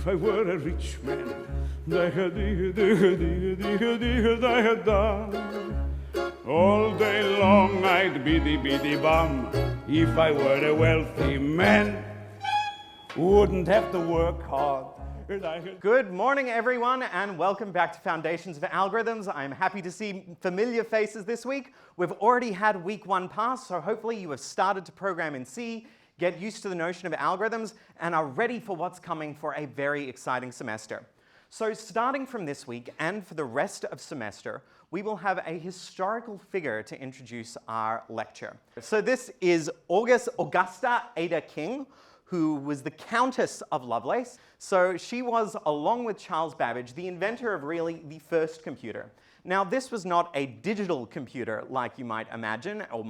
if I were a rich man. All day long I'd biddy bum if I were a wealthy man. Wouldn't have to work hard. Good morning, everyone, and welcome back to Foundations of Algorithms. I'm happy to see familiar faces this week. We've already had week 1 pass, so hopefully you have started to program in C, get used to the notion of algorithms, and are ready for what's coming for a very exciting semester. So starting from this week and for the rest of semester, we will have a historical figure to introduce our lecture. So this is Augusta Ada King, who was the Countess of Lovelace. So she was, along with Charles Babbage, the inventor of really the first computer. Now, this was not a digital computer like you might imagine or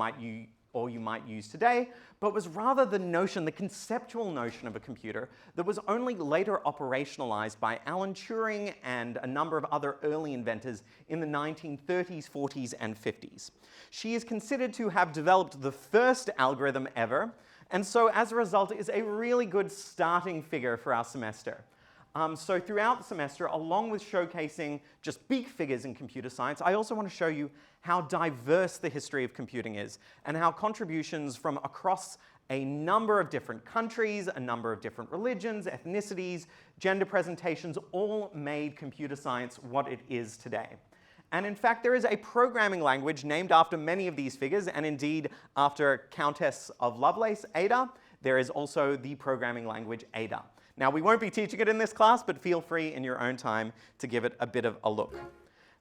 you might use today, but was rather the notion, the conceptual notion of a computer that was only later operationalized by Alan Turing and a number of other early inventors in the 1930s, 40s, and 50s. She is considered to have developed the first algorithm ever, and so as a result is a really good starting figure for our semester. So throughout the semester, along with showcasing just big figures in computer science, I also want to show you how diverse the history of computing is and how contributions from across a number of different countries, a number of different religions, ethnicities, gender presentations, all made computer science what it is today. And in fact, there is a programming language named after many of these figures, and indeed after Countess of Lovelace, Ada, there is also the programming language Ada. Now, we won't be teaching it in this class, but feel free in your own time to give it a bit of a look.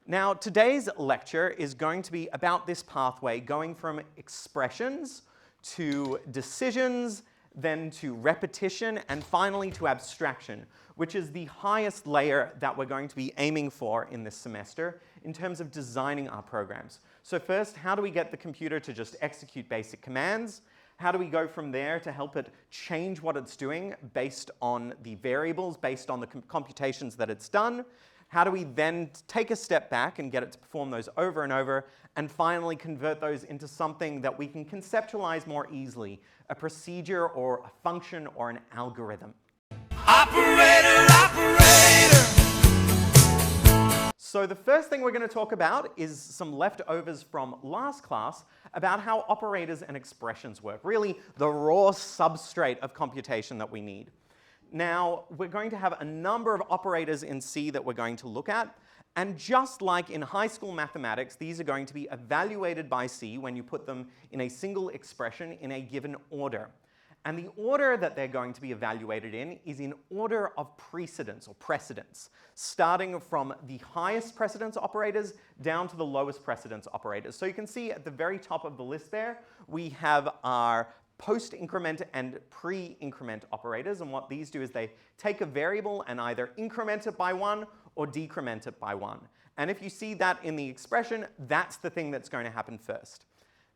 Now, today's lecture is going to be about this pathway going from expressions to decisions, then to repetition, and finally to abstraction, which is the highest layer that we're going to be aiming for in this semester in terms of designing our programs. So first, how do we get the computer to just execute basic commands? How do we go from there to help it change what it's doing based on the variables, based on the computations that it's done? How do we then take a step back and get it to perform those over and over, and finally convert those into something that we can conceptualize more easily, a procedure or a function or an algorithm? Operator, operator! So the first thing we're going to talk about is some leftovers from last class about how operators and expressions work, really the raw substrate of computation that we need. Now, we're going to have a number of operators in C that we're going to look at, and just like in high school mathematics, these are going to be evaluated by C when you put them in a single expression in a given order. And the order that they're going to be evaluated in is in order of precedence or precedence, starting from the highest precedence operators down to the lowest precedence operators. So you can see at the very top of the list there, we have our post-increment and pre-increment operators, and what these do is they take a variable and either increment it by 1 or decrement it by 1. And if you see that in the expression, that's the thing that's going to happen first.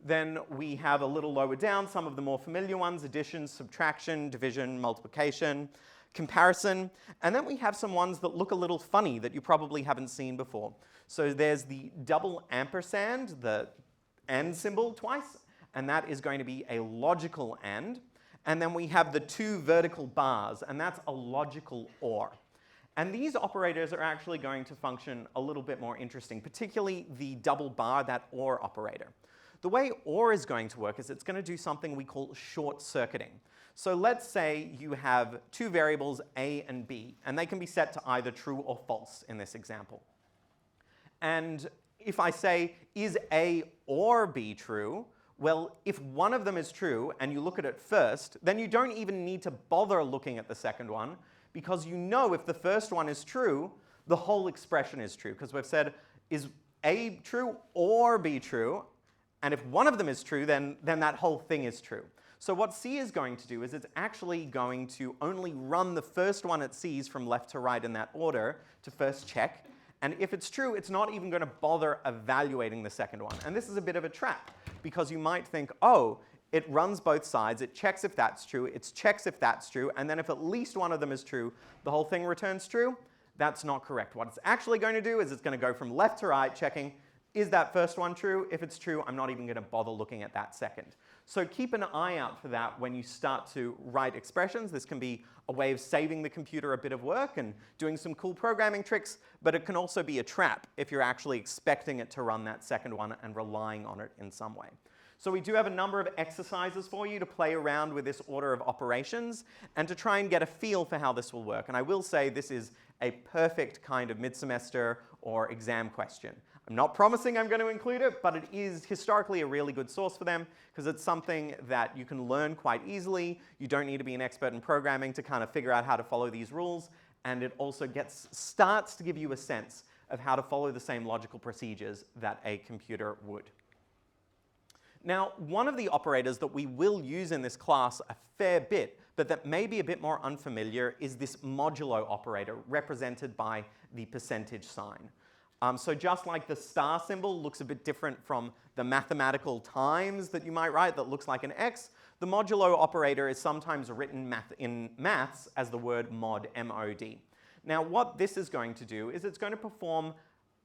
Then we have a little lower down some of the more familiar ones: addition, subtraction, division, multiplication, comparison. And then we have some ones that look a little funny that you probably haven't seen before. So there's the double ampersand, the and symbol twice, and that is going to be a logical and. And then we have the 2 vertical bars, and that's a logical or. And these operators are actually going to function a little bit more interesting, particularly the double bar, that or operator. The way OR is going to work is it's going to do something we call short-circuiting. So let's say you have 2 variables, A and B, and they can be set to either true or false in this example. And if I say, is A or B true? Well, if one of them is true and you look at it first, then you don't even need to bother looking at the second one, because you know if the first one is true, the whole expression is true, because we've said, is A true or B true? And if one of them is true, then that whole thing is true. So what C is going to do is it's actually going to only run the first one it sees from left to right in that order to first check. And if it's true, it's not even going to bother evaluating the second one. And this is a bit of a trap, because you might think, oh, it runs both sides, it checks if that's true, it checks if that's true, and then if at least one of them is true, the whole thing returns true. That's not correct. What it's actually going to do is it's going to go from left to right, checking, is that first one true? If it's true, I'm not even going to bother looking at that second. So keep an eye out for that when you start to write expressions. This can be a way of saving the computer a bit of work and doing some cool programming tricks, but it can also be a trap if you're actually expecting it to run that second one and relying on it in some way. So we do have a number of exercises for you to play around with this order of operations and to try and get a feel for how this will work. And I will say this is a perfect kind of mid-semester or exam question. I'm not promising I'm going to include it, but it is historically a really good source for them because it's something that you can learn quite easily. You don't need to be an expert in programming to kind of figure out how to follow these rules. And it also starts to give you a sense of how to follow the same logical procedures that a computer would. Now, one of the operators that we will use in this class a fair bit, but that may be a bit more unfamiliar, is this modulo operator, represented by the percentage sign. So just like the star symbol looks a bit different from the mathematical times that you might write that looks like an X, the modulo operator is sometimes written in maths as the word mod, M-O-D. Now, what this is going to do is it's going to perform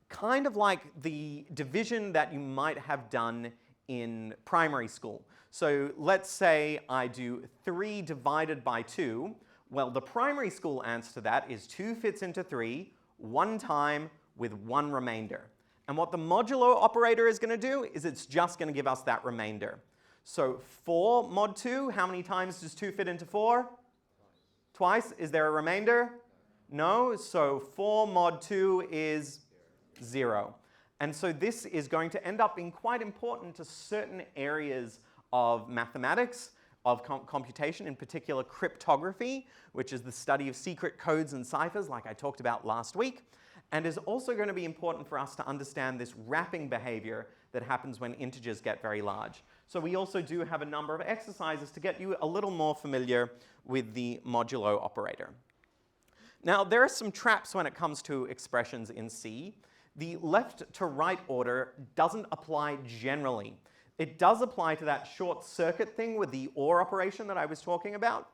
kind of like the division that you might have done in primary school. So let's say I do 3 divided by 2. Well, the primary school answer to that is 2 fits into 3, 1 time with 1 remainder. And what the modulo operator is going to do is it's just going to give us that remainder. So 4 mod 2, how many times does 2 fit into 4? Twice. Is there a remainder? No. So 4 mod 2 is 0. And so this is going to end up being quite important to certain areas of mathematics, of computation, in particular cryptography, which is the study of secret codes and ciphers like I talked about last week, and is also going to be important for us to understand this wrapping behavior that happens when integers get very large. So we also do have a number of exercises to get you a little more familiar with the modulo operator. Now, there are some traps when it comes to expressions in C. The left to right order doesn't apply generally. It does apply to that short circuit thing with the OR operation that I was talking about,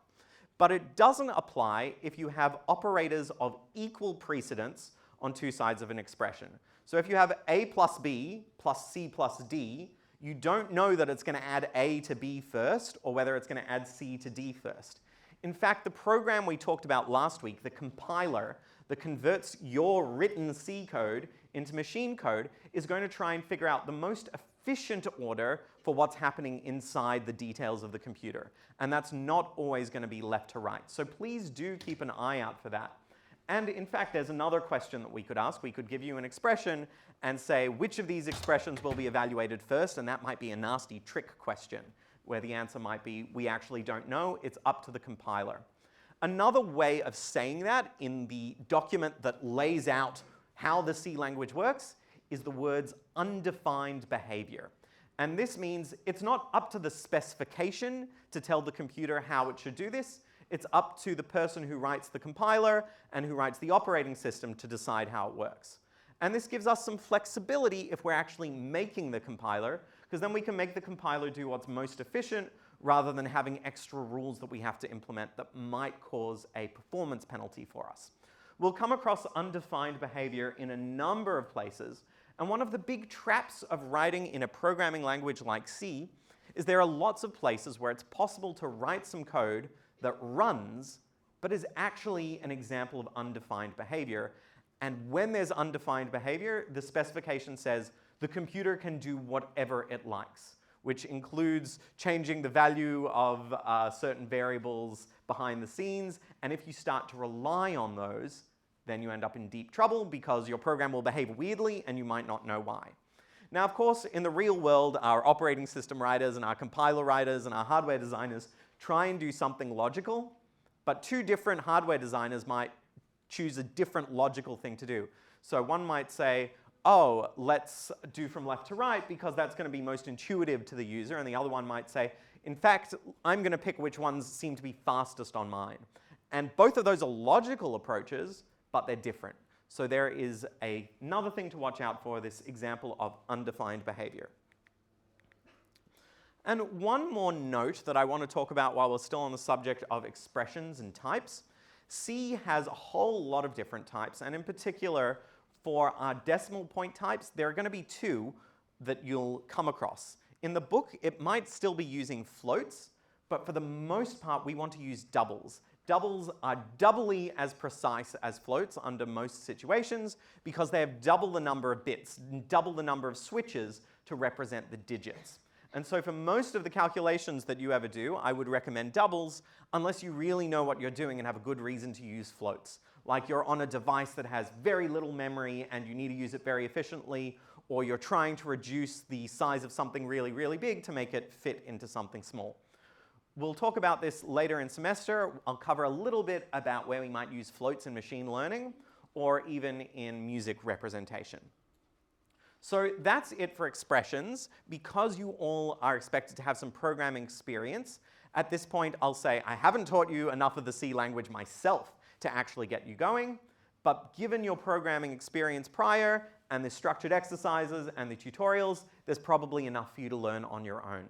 but it doesn't apply if you have operators of equal precedence on 2 sides of an expression. So if you have A plus B plus C plus D, you don't know that it's going to add A to B first or whether it's going to add C to D first. In fact, the program we talked about last week, the compiler that converts your written C code into machine code, is going to try and figure out the most efficient order for what's happening inside the details of the computer. And that's not always going to be left to right. So please do keep an eye out for that. And in fact, there's another question that we could ask. We could give you an expression and say, which of these expressions will be evaluated first? And that might be a nasty trick question, where the answer might be, we actually don't know. It's up to the compiler. Another way of saying that in the document that lays out how the C language works is the words undefined behavior. And this means it's not up to the specification to tell the computer how it should do this. It's up to the person who writes the compiler and who writes the operating system to decide how it works. And this gives us some flexibility if we're actually making the compiler, because then we can make the compiler do what's most efficient rather than having extra rules that we have to implement that might cause a performance penalty for us. We'll come across undefined behavior in a number of places, and one of the big traps of writing in a programming language like C is there are lots of places where it's possible to write some code that runs, but is actually an example of undefined behavior. And when there's undefined behavior, the specification says the computer can do whatever it likes, which includes changing the value of certain variables behind the scenes. And if you start to rely on those, then you end up in deep trouble because your program will behave weirdly and you might not know why. Now, of course, in the real world, our operating system writers and our compiler writers and our hardware designers try and do something logical, but 2 different hardware designers might choose a different logical thing to do. So one might say, oh, let's do from left to right because that's going to be most intuitive to the user, and the other one might say, in fact, I'm going to pick which ones seem to be fastest on mine. And both of those are logical approaches, but they're different. So there is another thing to watch out for, this example of undefined behavior. And one more note that I want to talk about while we're still on the subject of expressions and types. C has a whole lot of different types, and in particular, for our decimal point types, there are going to be 2 that you'll come across. In the book, it might still be using floats, but for the most part, we want to use doubles. Doubles are doubly as precise as floats under most situations because they have double the number of bits, double the number of switches to represent the digits. And so for most of the calculations that you ever do, I would recommend doubles unless you really know what you're doing and have a good reason to use floats. Like you're on a device that has very little memory and you need to use it very efficiently, or you're trying to reduce the size of something really, really big to make it fit into something small. We'll talk about this later in semester. I'll cover a little bit about where we might use floats in machine learning or even in music representation. So that's it for expressions. Because you all are expected to have some programming experience, at this point I'll say I haven't taught you enough of the C language myself to actually get you going, but given your programming experience prior and the structured exercises and the tutorials, there's probably enough for you to learn on your own.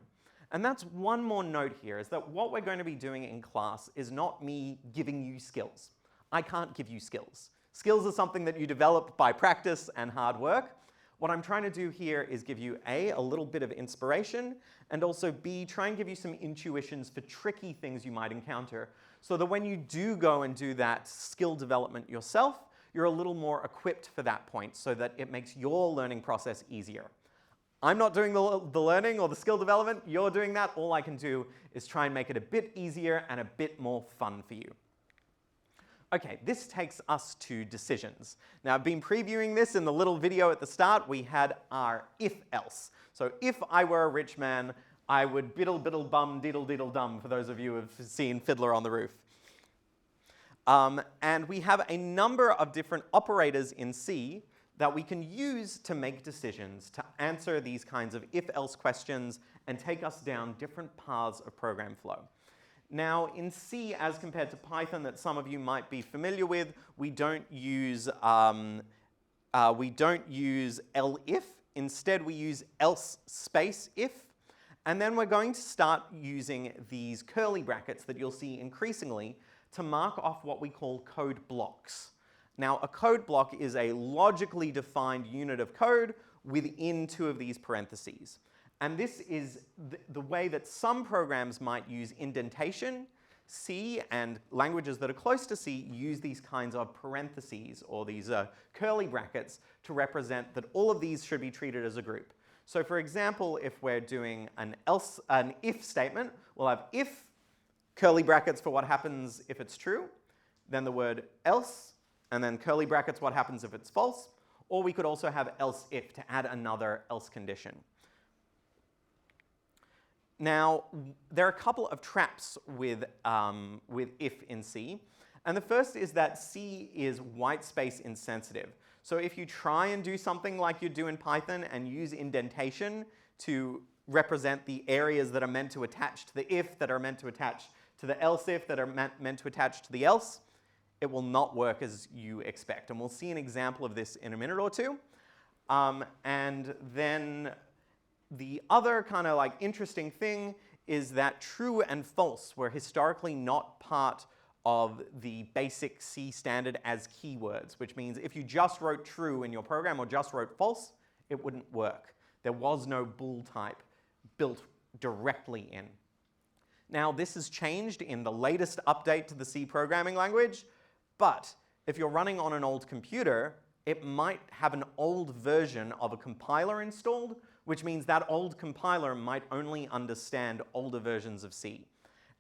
And that's one more note here, is that what we're going to be doing in class is not me giving you skills. I can't give you skills. Skills are something that you develop by practice and hard work. What I'm trying to do here is give you A, a little bit of inspiration, and also B, try and give you some intuitions for tricky things you might encounter, so that when you do go and do that skill development yourself, you're a little more equipped for that point, so that it makes your learning process easier. I'm not doing the learning or the skill development, you're doing that. All I can do is try and make it a bit easier and a bit more fun for you. Okay, this takes us to decisions. Now, I've been previewing this in the little video at the start. We had our if-else. So if I were a rich man, I would biddle-biddle-bum, diddle-diddle-dum, for those of you who have seen Fiddler on the Roof. And we have a number of different operators in C that we can use to make decisions, to answer these kinds of if-else questions and take us down different paths of program flow. Now, in C, as compared to Python that some of you might be familiar with, we don't use elif. Instead, we use else space if. And then we're going to start using these curly brackets that you'll see increasingly to mark off what we call code blocks. Now, a code block is a logically defined unit of code within two of these parentheses. And this is the way that some programs might use indentation. C and languages that are close to C use these kinds of parentheses or these curly brackets to represent that all of these should be treated as a group. So for example, if we're doing an if statement, we'll have if, curly brackets for what happens if it's true, then the word else, and then curly brackets what happens if it's false, or we could also have else if to add another else condition. Now, there are a couple of traps with if in C, and the first is that C is white space insensitive. So if you try and do something like you do in Python and use indentation to represent the areas that are meant to attach to the if, that are meant to attach to the else if, that are meant to attach to the else, it will not work as you expect. And we'll see an example of this in a minute or two. And then the other kind of like interesting thing is that true and false were historically not part of the basic C standard as keywords, which means if you just wrote true in your program or just wrote false, it wouldn't work. There was no bool type built directly in. Now, this has changed in the latest update to the C programming language, but if you're running on an old computer, it might have an old version of a compiler installed, which means that old compiler might only understand older versions of C.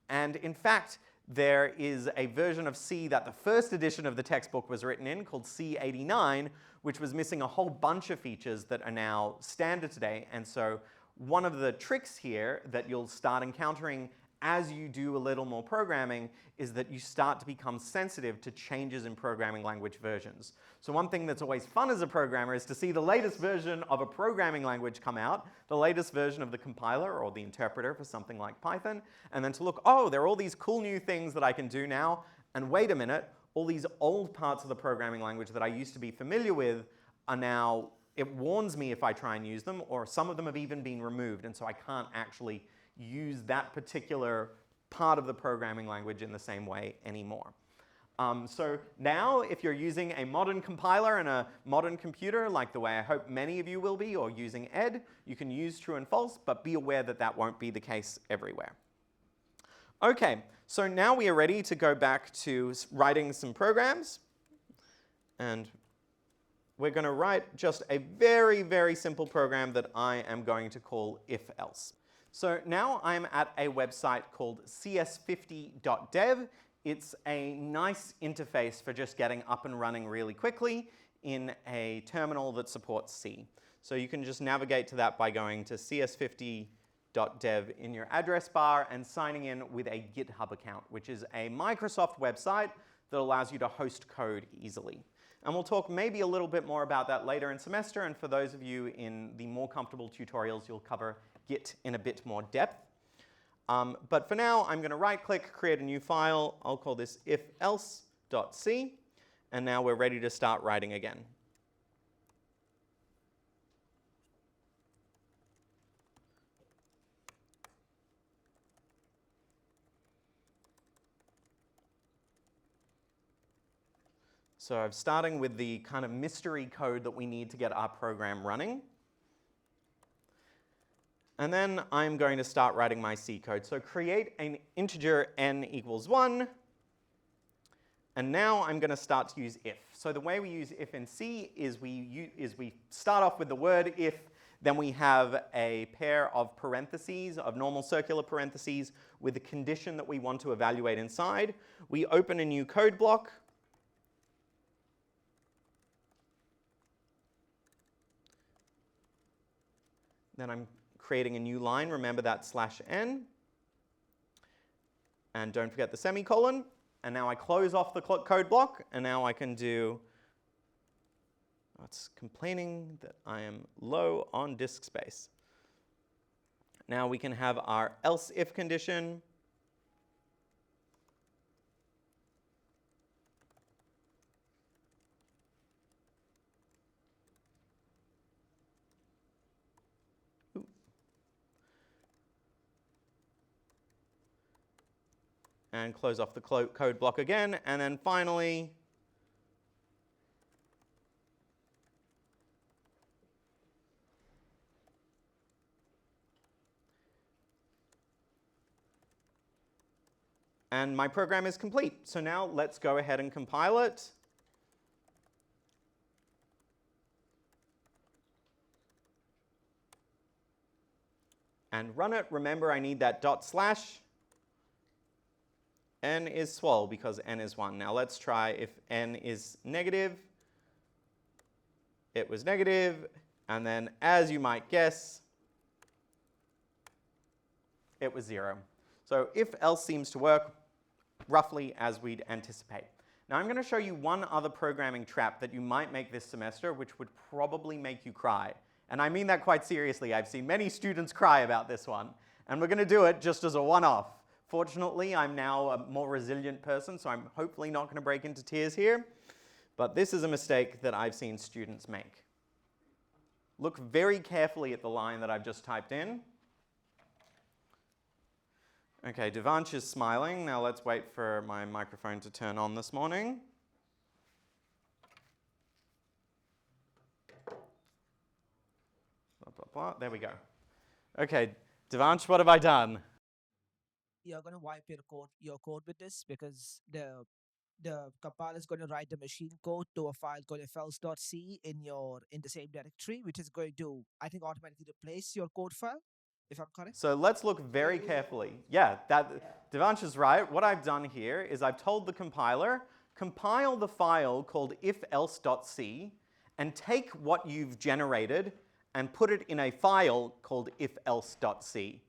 And in fact, there is a version of C that the first edition of the textbook was written in called C89, which was missing a whole bunch of features that are now standard today. And so one of the tricks here that you'll start encountering as you do a little more programming is that you start to become sensitive to changes in programming language versions. So one thing that's always fun as a programmer is to see the latest version of a programming language come out, the latest version of the compiler or the interpreter for something like Python, and then to look, oh, there are all these cool new things that I can do now, and wait a minute, all these old parts of the programming language that I used to be familiar with are now, it warns me if I try and use them, or some of them have even been removed, and so I can't actually use that particular part of the programming language in the same way anymore. So now, if you're using a modern compiler and a modern computer, like the way I hope many of you will be, or using ed, you can use true and false, but be aware that that won't be the case everywhere. Okay, so now we are ready to go back to writing some programs. And we're going to write just a very, very simple program that I am going to call if-else. So now I'm at a website called cs50.dev. It's a nice interface for just getting up and running really quickly in a terminal that supports C. So you can just navigate to that by going to cs50.dev in your address bar and signing in with a GitHub account, which is a Microsoft website that allows you to host code easily. And we'll talk maybe a little bit more about that later in semester, and for those of you in the more comfortable tutorials, you'll cover Git in a bit more depth. But for now, I'm going to right-click, create a new file. I'll call this if-else.c, and now we're ready to start writing again. So I'm starting with the kind of mystery code that we need to get our program running. And then I'm going to start writing my C code. So create an integer n equals 1. And now I'm going to start to use if. So the way we use if in C is we start off with the word if, then we have a pair of parentheses, of normal circular parentheses, with the condition that we want to evaluate inside. We open a new code block. Then I'm creating a new line, remember that /n. And don't forget the semicolon. And now I close off the code block, and now I can do, it's complaining that I am low on disk space. Now we can have our else if condition. And close off the code block again. And then finally, and my program is complete. So now let's go ahead and compile it. And run it. Remember, I need that /. N is swol because n is 1. Now let's try if n is negative. It was negative. And then, as you might guess, it was 0. So if-else seems to work roughly as we'd anticipate. Now I'm going to show you one other programming trap that you might make this semester, which would probably make you cry. And I mean that quite seriously. I've seen many students cry about this one. And we're going to do it just as a one-off. Fortunately, I'm now a more resilient person, so I'm hopefully not going to break into tears here. But this is a mistake that I've seen students make. Look very carefully at the line that I've just typed in. Okay, Devansh is smiling. Now let's wait for my microphone to turn on this morning. Blah, blah, blah. There we go. Okay, Devansh, what have I done? You're going to wipe your code with this because the compiler is going to write the machine code to a file called if-else.c in the same directory, which is going to, I think, automatically replace your code file, if I'm correct. So let's look very carefully. Yeah, Devansh is right. What I've done here is I've told the compiler, compile the file called if-else.c and take what you've generated and put it in a file called if-else.c.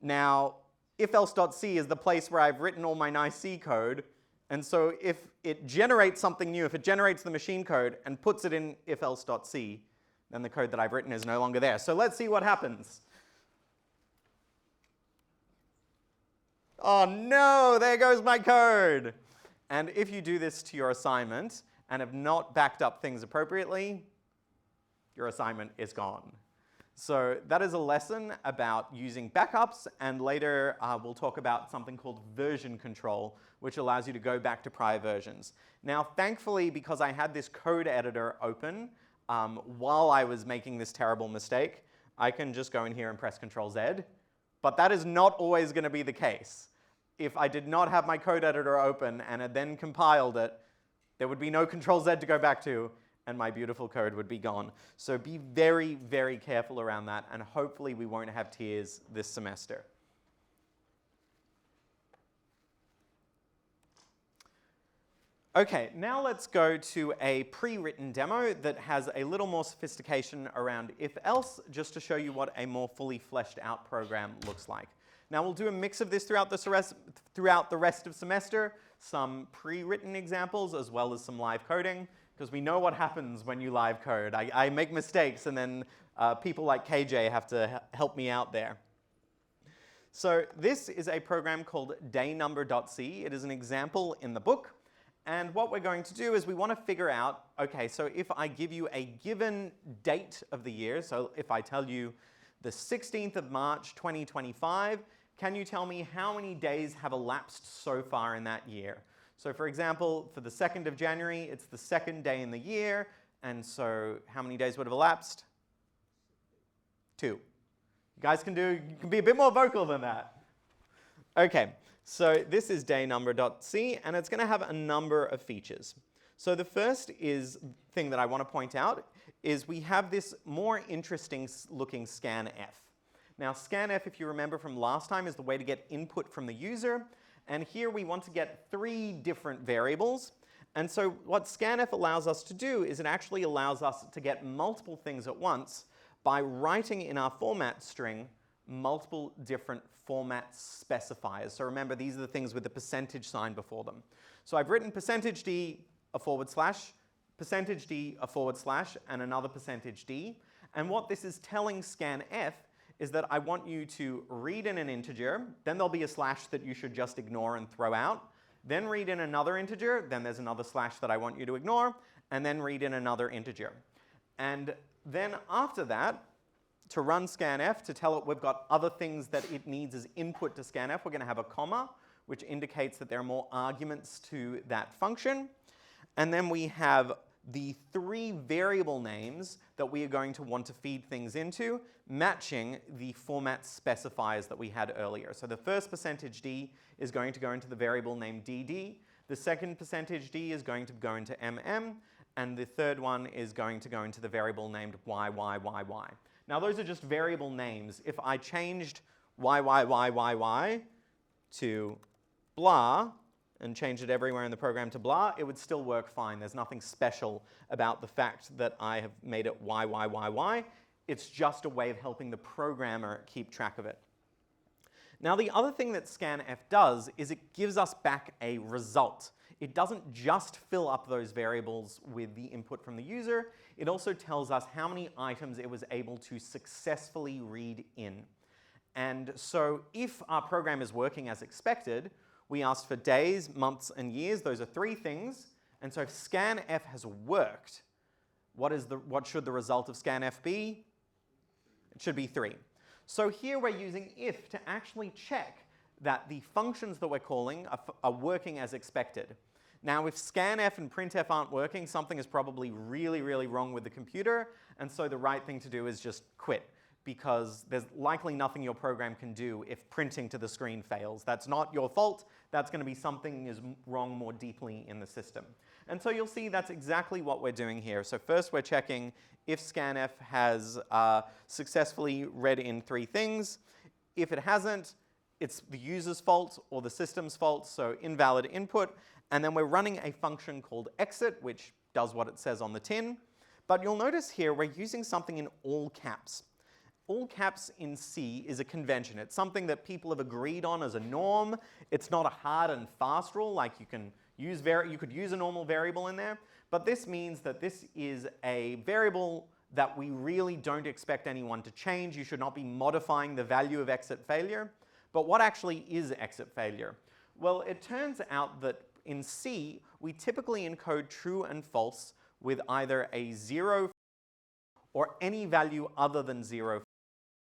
Now, if-else.c is the place where I've written all my nice C code. And so if it generates something new, if it generates the machine code and puts it in if-else.c, then the code that I've written is no longer there. So let's see what happens. Oh no, there goes my code. And if you do this to your assignment and have not backed up things appropriately, your assignment is gone. So that is a lesson about using backups, and later we'll talk about something called version control, which allows you to go back to prior versions. Now, thankfully, because I had this code editor open while I was making this terrible mistake, I can just go in here and press Control Z. But that is not always going to be the case. If I did not have my code editor open and had then compiled it, there would be no Control Z to go back to, and my beautiful code would be gone. So be very, very careful around that, and hopefully we won't have tears this semester. Okay, now let's go to a pre-written demo that has a little more sophistication around if-else, just to show you what a more fully fleshed out program looks like. Now we'll do a mix of this throughout the rest of semester, some pre-written examples as well as some live coding, because we know what happens when you live code. I make mistakes, and then people like KJ have to help me out there. So this is a program called daynumber.c. It is an example in the book. And what we're going to do is we want to figure out, okay, so if I give you a given date of the year, so if I tell you the 16th of March 2025, can you tell me how many days have elapsed so far in that year? So for example, for the 2nd of January, it's the second day in the year, and so how many days would have elapsed? 2. You guys can be a bit more vocal than that. Okay, so this is daynumber.c, and it's going to have a number of features. So the first thing that I want to point out is we have this more interesting looking scanf. Now scanf, if you remember from last time, is the way to get input from the user. And here we want to get 3 different variables. And so what scanf allows us to do is it actually allows us to get multiple things at once by writing in our format string multiple different format specifiers. So remember, these are the things with the percentage sign before them. So I've written %d, a /, %d, a /, and another %d. And what this is telling scanf is that I want you to read in an integer, then there'll be a / that you should just ignore and throw out, then read in another integer, then there's another / that I want you to ignore, and then read in another integer. And then after that, to run scanf, to tell it we've got other things that it needs as input to scanf, we're going to have a comma, which indicates that there are more arguments to that function. And then we have the 3 variable names that we are going to want to feed things into, matching the format specifiers that we had earlier. So the first %d is going to go into the variable named dd, the second %d is going to go into and the third one is going to go into the variable named yyyyy. Now those are just variable names. If I changed yyyyy to blah, and change it everywhere in the program to blah, it would still work fine. There's nothing special about the fact that I have made it yyyyy. It's just a way of helping the programmer keep track of it. Now the other thing that scanf does is it gives us back a result. It doesn't just fill up those variables with the input from the user, it also tells us how many items it was able to successfully read in. And so if our program is working as expected, we asked for days, months, and years. Those are 3 things. And so if scanf has worked, what should the result of scanf be? It should be 3. So here we're using if to actually check that the functions that we're calling are working as expected. Now, if scanf and printf aren't working, something is probably really, really wrong with the computer. And so the right thing to do is just quit, because there's likely nothing your program can do if printing to the screen fails. That's not your fault. That's going to be something is wrong more deeply in the system. And so you'll see that's exactly what we're doing here. So first we're checking if scanf has successfully read in 3 things. If it hasn't, it's the user's fault or the system's fault, so invalid input. And then we're running a function called exit, which does what it says on the tin. But you'll notice here we're using something in all caps. All caps in C is a convention. It's something that people have agreed on as a norm. It's not a hard and fast rule, like you could use a normal variable in there. But this means that this is a variable that we really don't expect anyone to change. You should not be modifying the value of exit failure. But what actually is exit failure? Well, it turns out that in C, we typically encode true and false with either a 0 or any value other than 0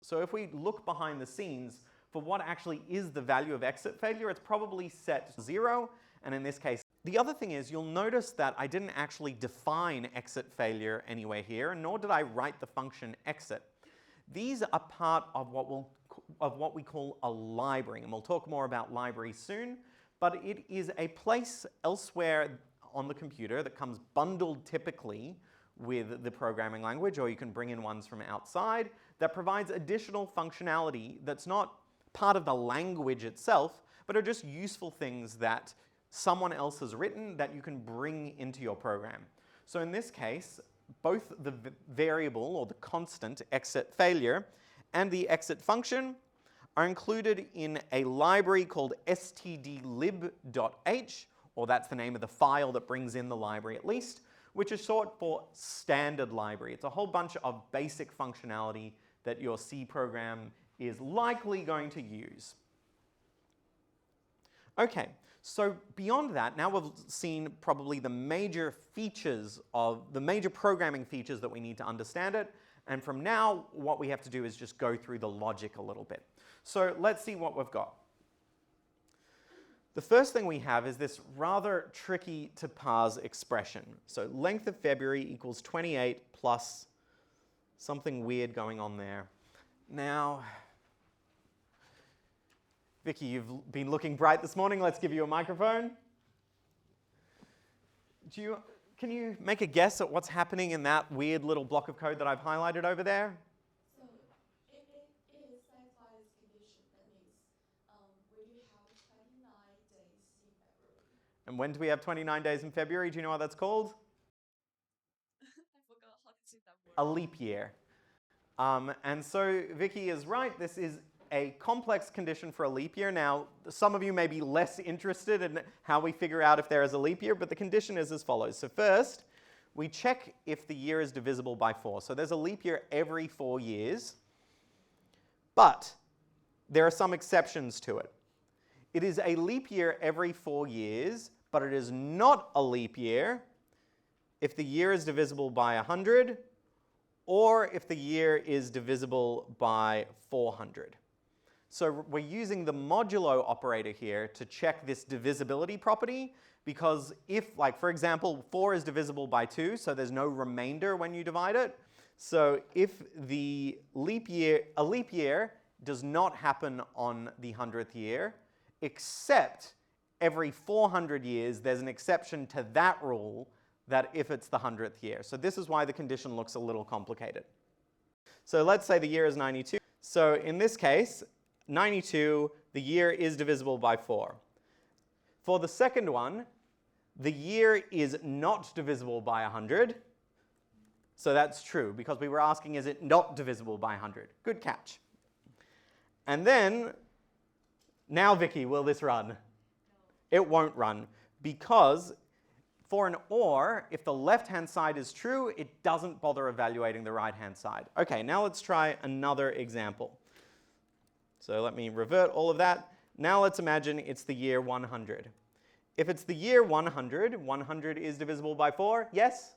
So if we look behind the scenes for what actually is the value of exit failure, it's probably set 0, and in this case, the other thing is you'll notice that I didn't actually define exit failure anywhere here, nor did I write the function exit. These are part of what we call a library, and we'll talk more about libraries soon, but it is a place elsewhere on the computer that comes bundled typically with the programming language, or you can bring in ones from outside, that provides additional functionality that's not part of the language itself, but are just useful things that someone else has written that you can bring into your program. So in this case, both the variable or the constant exit failure and the exit function are included in a library called stdlib.h, or that's the name of the file that brings in the library at least, which is short for standard library. It's a whole bunch of basic functionality that your C program is likely going to use. Okay, so beyond that, now we've seen probably the major programming features that we need to understand it. And from now, what we have to do is just go through the logic a little bit. So let's see what we've got. The first thing we have is this rather tricky to parse expression. So length of February equals 28 plus something weird going on there. Now, Vicky, you've been looking bright this morning. Let's give you a microphone. Can you make a guess at what's happening in that weird little block of code that I've highlighted over there? So it is satisfies condition. That means we do have 29 days in February. And when do we have 29 days in February? Do you know what that's called? I forgot how to say that word. A leap year. And so Vicky is right. This is a complex condition for a leap year. Now, some of you may be less interested in how we figure out if there is a leap year, but the condition is as follows. So first, we check if the year is divisible by 4. So there's a leap year every 4 years, but there are some exceptions to it. It is a leap year every 4 years, but it is not a leap year if the year is divisible by 100 or if the year is divisible by 400. So we're using the modulo operator here to check this divisibility property, because if, like, for example, 4 is divisible by 2, so there's no remainder when you divide it. So if a leap year does not happen on the 100th year, except every 400 years, there's an exception to that rule that if it's the 100th year. So this is why the condition looks a little complicated. So let's say the year is 92. So in this case, 92, the year is divisible by 4. For the second one, the year is not divisible by 100. So that's true, because we were asking, is it not divisible by 100? Good catch. And then, now Vicky, will this run? No. It won't run, because for an OR, if the left-hand side is true, it doesn't bother evaluating the right-hand side. Okay, now let's try another example. So let me revert all of that. Now let's imagine it's the year 100. If it's the year 100, 100 is divisible by 4, yes?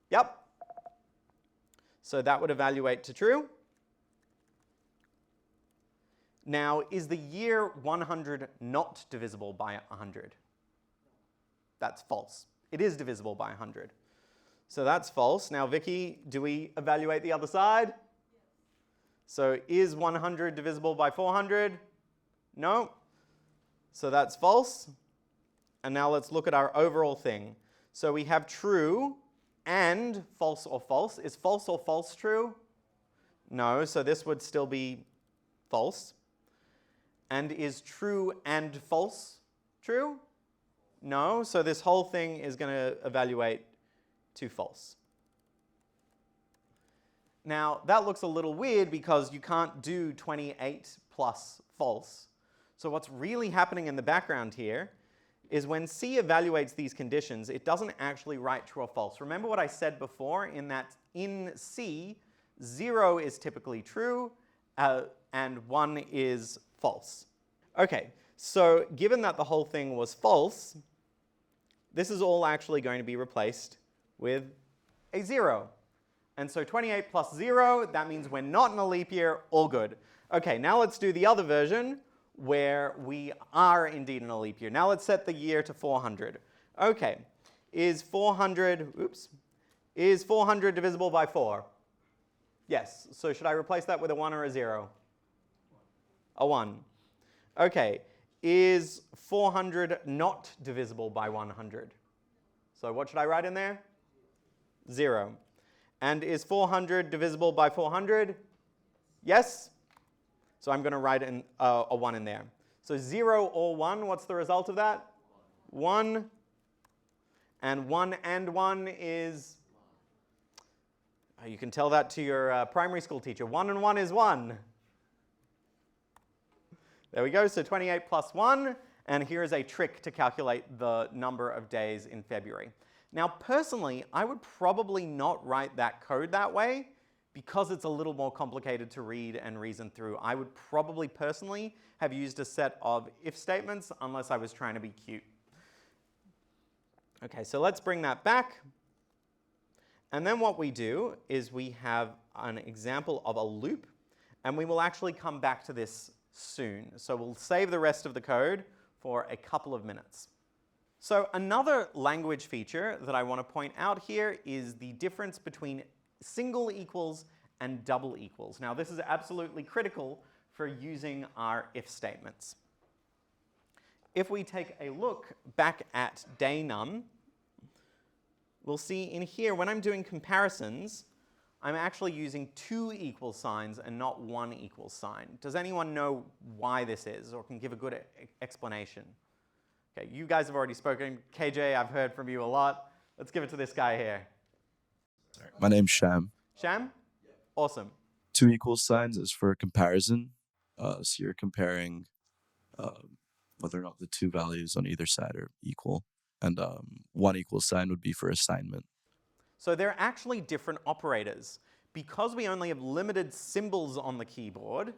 Yep. So that would evaluate to true. Now, is the year 100 not divisible by 100? That's false. It is divisible by 100. So that's false. Now, Vicky, do we evaluate the other side? Yes. So is 100 divisible by 400? No. So that's false. And now let's look at our overall thing. So we have true and false or false. Is false or false true? No, so this would still be false. And is true and false true? No, so this whole thing is going to evaluate to false. Now, that looks a little weird because you can't do 28 plus false. So what's really happening in the background here is when C evaluates these conditions, it doesn't actually write true or false. Remember what I said before, in that in C, 0 is typically true and 1 is false. Okay, so given that the whole thing was false, this is all actually going to be replaced with a 0. And so 28 plus 0, that means we're not in a leap year, all good. Okay, now let's do the other version where we are indeed in a leap year. Now let's set the year to 400. Okay, is 400 divisible by 4? Yes, so should I replace that with a 1 or a 0? A 1. Okay, is 400 not divisible by 100? So what should I write in there? 0. And is 400 divisible by 400? Yes? So I'm going to write in a 1 in there. So 0 or 1, what's the result of that? 1. And 1 and 1 is... you can tell that to your primary school teacher. 1 and 1 is 1. There we go. So 28 plus 1. And here is a trick to calculate the number of days in February. Now, personally, I would probably not write that code that way because it's a little more complicated to read and reason through. I would probably personally have used a set of if statements unless I was trying to be cute. Okay, so let's bring that back. And then what we do is we have an example of a loop, and we will actually come back to this soon. So we'll save the rest of the code for a couple of minutes. So another language feature that I want to point out here is the difference between single equals and double equals. Now this is absolutely critical for using our if statements. If we take a look back at day num, we'll see in here when I'm doing comparisons, I'm actually using 2 equal signs and not 1 equal sign. Does anyone know why this is or can give a good explanation? Okay, you guys have already spoken. KJ, I've heard from you a lot. Let's give it to this guy here. My name's Sham. Sham? Awesome. 2 equal signs is for comparison. So you're comparing whether or not the 2 values on either side are equal. And 1 equal sign would be for assignment. So they're actually different operators. Because we only have limited symbols on the keyboard,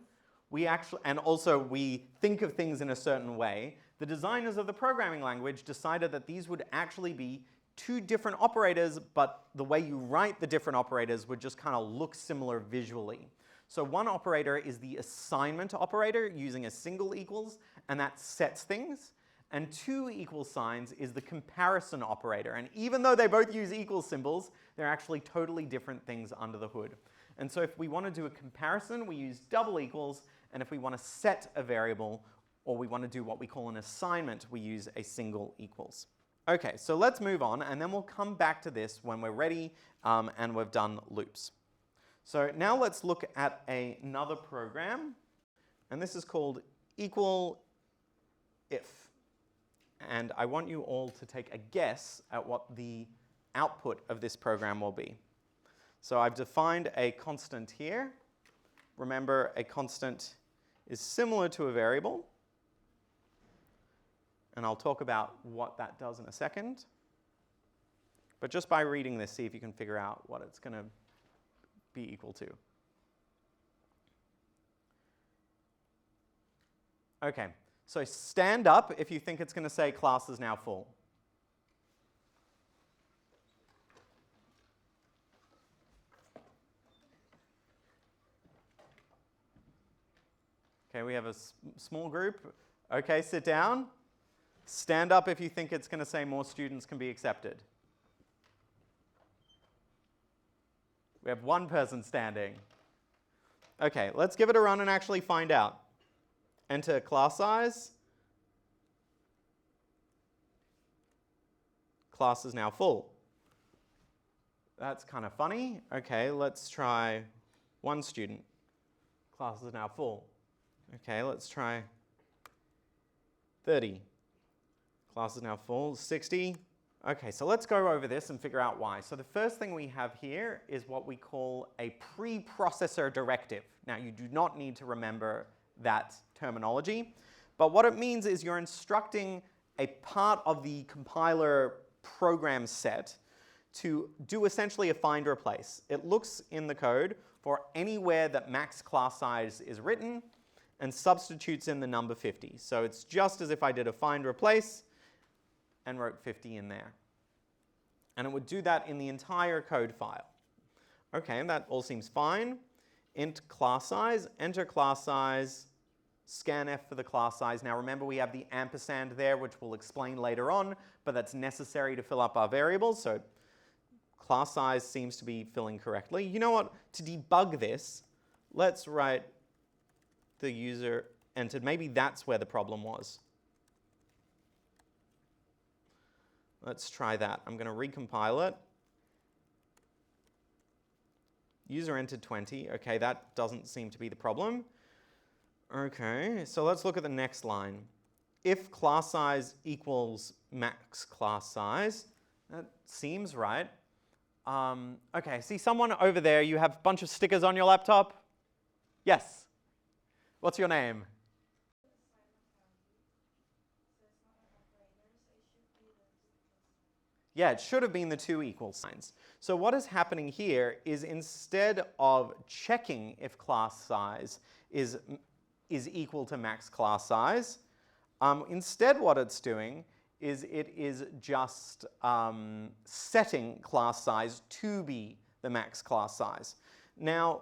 and also we think of things in a certain way, the designers of the programming language decided that these would actually be 2 different operators, but the way you write the different operators would just kind of look similar visually. So one operator is the assignment operator using a single equals, and that sets things. And 2 equal signs is the comparison operator. And even though they both use equal symbols, they're actually totally different things under the hood. And so if we want to do a comparison, we use double equals. And if we want to set a variable, or we want to do what we call an assignment, we use a single equals. Okay, so let's move on, and then we'll come back to this when we're ready and we've done loops. So now let's look at another program, and this is called equal if. And I want you all to take a guess at what the output of this program will be. So I've defined a constant here. Remember, a constant is similar to a variable. And I'll talk about what that does in a second. But just by reading this, see if you can figure out what it's going to be equal to. Okay, so stand up if you think it's going to say class is now full. Okay, we have a small group. Okay, sit down. Stand up if you think it's going to say more students can be accepted. We have 1 person standing. Okay, let's give it a run and actually find out. Enter class size. Class is now full. That's kind of funny. Okay, let's try 1 student. Class is now full. Okay, let's try 30. Class is now full. 60. Okay, so let's go over this and figure out why. So the first thing we have here is what we call a preprocessor directive. Now, you do not need to remember that terminology, but what it means is you're instructing a part of the compiler program set to do essentially a find replace. It looks in the code for anywhere that max class size is written and substitutes in the number 50. So it's just as if I did a find replace and wrote 50 in there. And it would do that in the entire code file. Okay, that all seems fine. Int class size, enter class size, scanf for the class size. Now remember we have the ampersand there, which we'll explain later on, but that's necessary to fill up our variables, so class size seems to be filling correctly. You know what? To debug this, let's write the user entered. Maybe that's where the problem was. Let's try that. I'm going to recompile it. User entered 20. Okay, that doesn't seem to be the problem. Okay, so let's look at the next line. If class size equals max class size, that seems right. Okay, see someone over there, you have a bunch of stickers on your laptop? Yes. What's your name? Yeah, it should have been the two equal signs. So what is happening here is instead of checking if class size is equal to max class size, instead what it's doing is it is just setting class size to be the max class size. Now,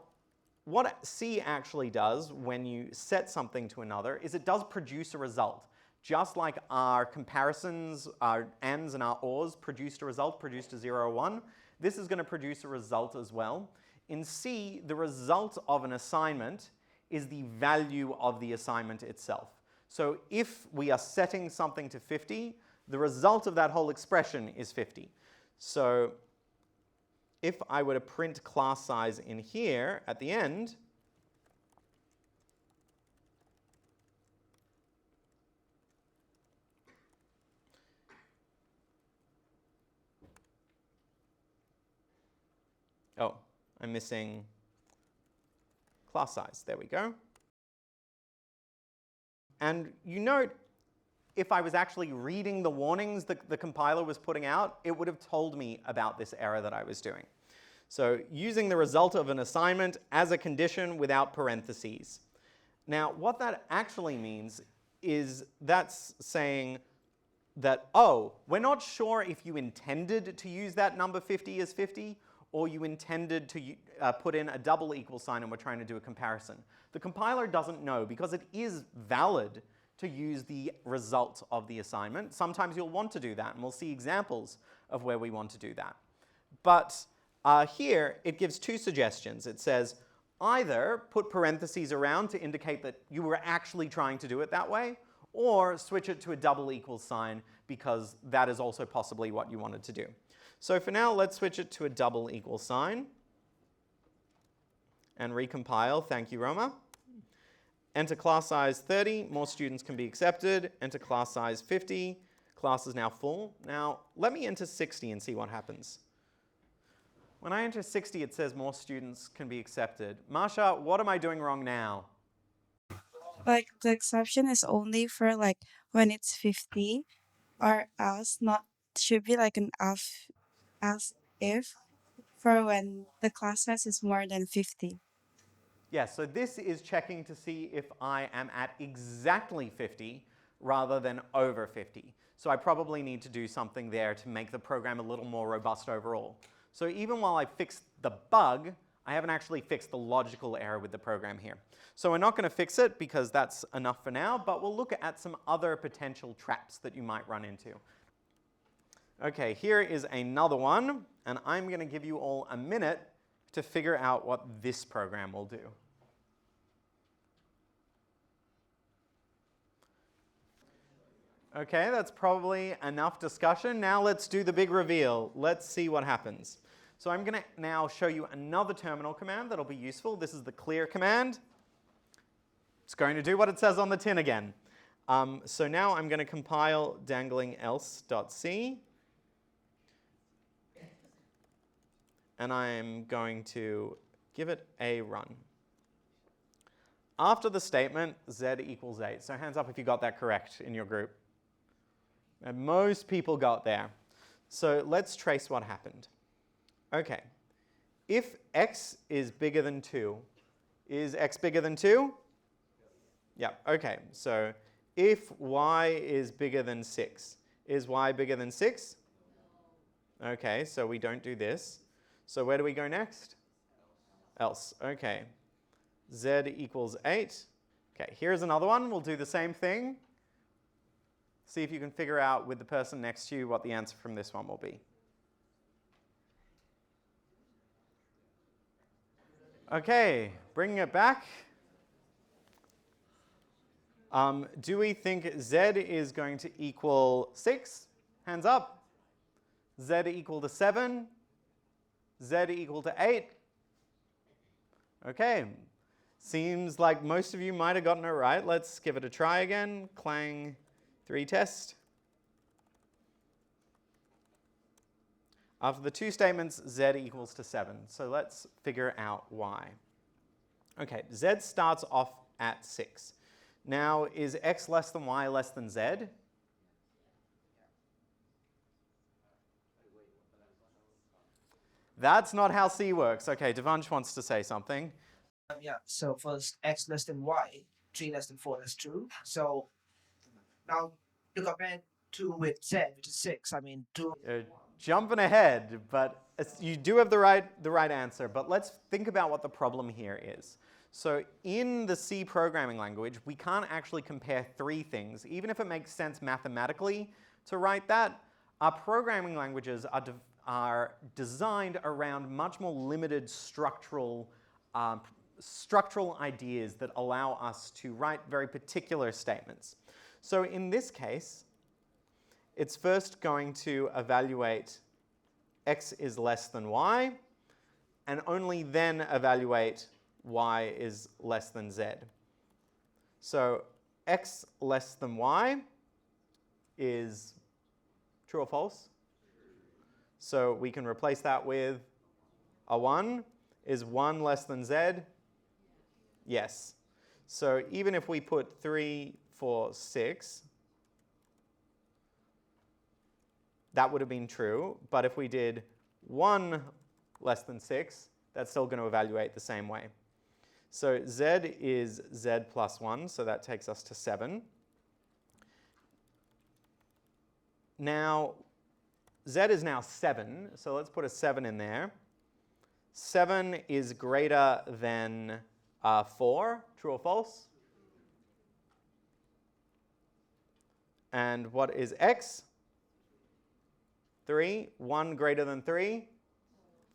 what C actually does when you set something to another is it does produce a result. Just like our comparisons, our ands and our ors produced a result, produced a 0 or 1, this is going to produce a result as well. In C, the result of an assignment is the value of the assignment itself. So if we are setting something to 50, the result of that whole expression is 50. So if I were to print class size in here at the end, oh, I'm missing class size. There we go. And you note, if I was actually reading the warnings that the compiler was putting out, it would have told me about this error that I was doing. So using the result of an assignment as a condition without parentheses. Now, what that actually means is that's saying that, oh, we're not sure if you intended to use that number 50 as 50, or you intended to put in a double equal sign and we're trying to do a comparison. The compiler doesn't know because it is valid to use the result of the assignment. Sometimes you'll want to do that, and we'll see examples of where we want to do that. But here, it gives two suggestions. It says either put parentheses around to indicate that you were actually trying to do it that way, or switch it to a double equal sign because that is also possibly what you wanted to do. So for now, let's switch it to a double equal sign and recompile. Thank you, Roma. Enter class size 30, more students can be accepted. Enter class size 50, class is now full. Now, let me enter 60 and see what happens. When I enter 60, it says more students can be accepted. Marsha, what am I doing wrong now? Like the exception is only for like when it's 50, or else not should be like an else if for when the class size is more than 50. Yeah, so this is checking to see if I am at exactly 50 rather than over 50. So I probably need to do something there to make the program a little more robust overall. So even while I fixed the bug, I haven't actually fixed the logical error with the program here. So we're not going to fix it because that's enough for now, but we'll look at some other potential traps that you might run into. Okay, here is another one, and I'm going to give you all a minute to figure out what this program will do. Okay, that's probably enough discussion. Now let's do the big reveal. Let's see what happens. So I'm going to now show you another terminal command that'll be useful. This is the clear command. It's going to do what it says on the tin again. So now I'm going to compile dangling else.c. And I'm going to give it a run. After the statement, z equals 8. So hands up if you got that correct in your group. And most people got there. So let's trace what happened. Okay. If x is bigger than 2, is x bigger than 2? Yeah, okay. So if y is bigger than 6, is y bigger than 6? Okay, so we don't do this. So where do we go next? else. Okay. Z equals 8. Okay, here's another one. We'll do the same thing. See if you can figure out with the person next to you what the answer from this one will be. Okay, bringing it back. Do we think Z is going to equal 6? Hands up. Z equal to 7? Z equal to 8? Okay, seems like most of you might have gotten it right. Let's give it a try again. Clang 3 test. After the two statements, Z equals to 7. So let's figure out why. Okay, Z starts off at 6. Now, is X less than Y less than Z? That's not how C works. Okay, Devansh wants to say something. Yeah, so first x less than y, 3 less than 4, that's true. So now to compare 2 with z, which is 6, I mean 2. Jumping ahead, but you do have the right answer. But let's think about what the problem here is. So in the C programming language, we can't actually compare 3 things. Even if it makes sense mathematically to write that, our programming languages are designed around much more limited structural ideas that allow us to write very particular statements. So in this case, it's first going to evaluate x is less than y, and only then evaluate y is less than z. So x less than y is true or false? So we can replace that with a 1. Is 1 less than z? Yes. So even if we put 3, 4, 6, that would have been true. But if we did 1 less than 6, that's still going to evaluate the same way. So z is z plus 1, so that takes us to 7. Now, z is now 7, so let's put a 7 in there. 7 is greater than 4, true or false? And what is x? 3. 1 greater than 3?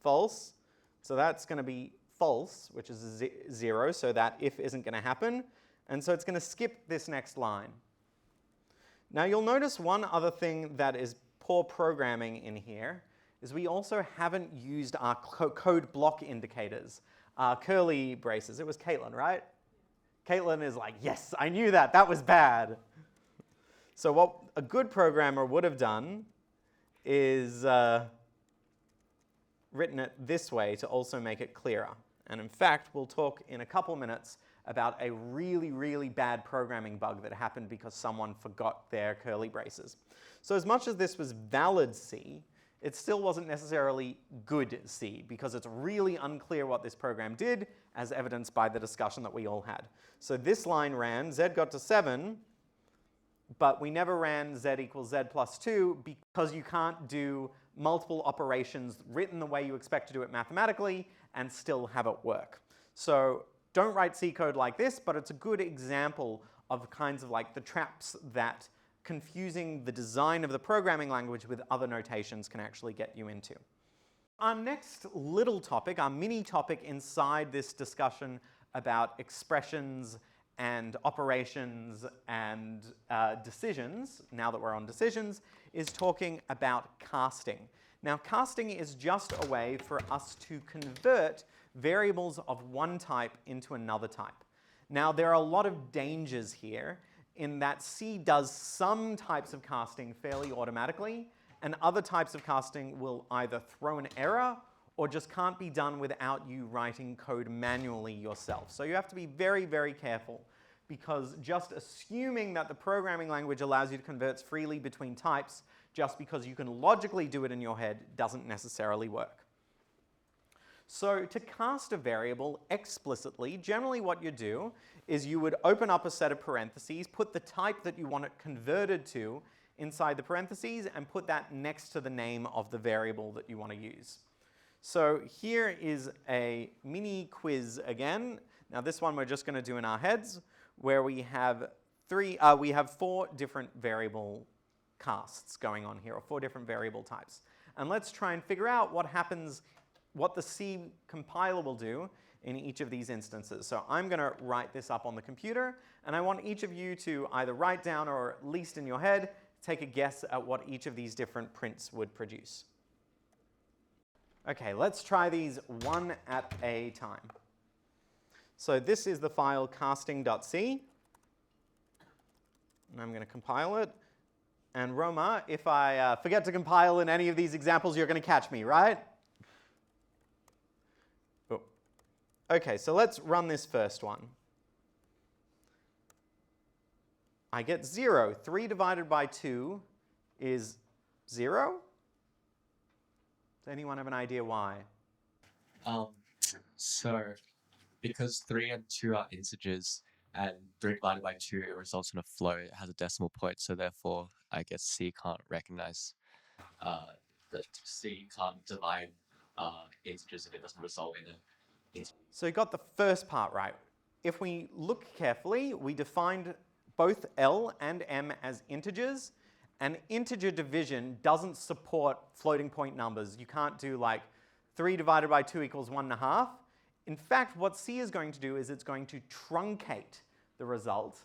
False. So that's going to be false, which is 0, so that if isn't going to happen. And so it's going to skip this next line. Now you'll notice one other thing that is poor programming in here is we also haven't used our code block indicators, curly braces. It was Caitlin, right? Caitlin is like, yes, I knew that. That was bad. So what a good programmer would have done is written it this way to also make it clearer. And in fact, we'll talk in a couple minutes about a really, really bad programming bug that happened because someone forgot their curly braces. So as much as this was valid C, it still wasn't necessarily good C because it's really unclear what this program did, as evidenced by the discussion that we all had. So this line ran, Z got to 7, but we never ran Z equals Z plus 2 because you can't do multiple operations written the way you expect to do it mathematically and still have it work. So don't write C code like this, but it's a good example of kinds of like the traps that confusing the design of the programming language with other notations can actually get you into. Our next little topic, our mini topic inside this discussion about expressions and operations and decisions, now that we're on decisions, is talking about casting. Now, casting is just a way for us to convert variables of one type into another type. Now, there are a lot of dangers here in that C does some types of casting fairly automatically, and other types of casting will either throw an error or just can't be done without you writing code manually yourself. So you have to be very, very careful, because just assuming that the programming language allows you to convert freely between types just because you can logically do it in your head doesn't necessarily work. So to cast a variable explicitly, generally what you do is you would open up a set of parentheses, put the type that you want it converted to inside the parentheses, and put that next to the name of the variable that you want to use. So here is a mini quiz again. Now this one we're just going to do in our heads, where we have four different variable casts going on here, or four different variable types. And let's try and figure out what happens, what the C compiler will do in each of these instances. So I'm going to write this up on the computer, and I want each of you to either write down or at least in your head take a guess at what each of these different prints would produce. Okay, let's try these one at a time. So this is the file casting.c, and I'm going to compile it. And Roma, if I forget to compile in any of these examples, you're going to catch me, right? Oh. Okay, so let's run this first one. I get 0. 3 divided by 2 is 0. Does anyone have an idea why? So because 3 and 2 are integers, and 3 divided by 2, it results in a float. It has a decimal point, so therefore, I guess C can't recognize that C can't divide integers if it doesn't result in it. So you got the first part right. If we look carefully, we defined both L and M as integers, and integer division doesn't support floating point numbers. You can't do like 3 divided by 2 equals 1.5. In fact, what C is going to do is it's going to truncate the result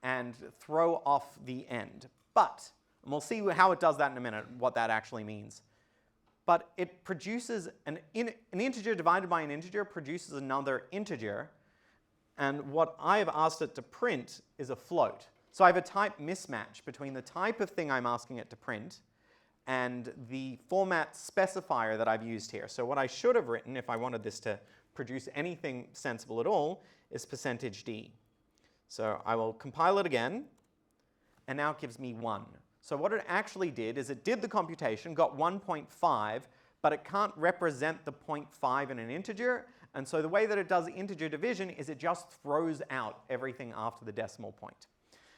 and throw off the end. But, and we'll see how it does that in a minute, what that actually means. But it produces an integer divided by an integer produces another integer. And what I have asked it to print is a float. So I have a type mismatch between the type of thing I'm asking it to print and the format specifier that I've used here. So what I should have written, if I wanted this to produce anything sensible at all, is %d. So I will compile it again, and now it gives me 1. So what it actually did is it did the computation, got 1.5, but it can't represent the 0.5 in an integer, and so the way that it does integer division is it just throws out everything after the decimal point.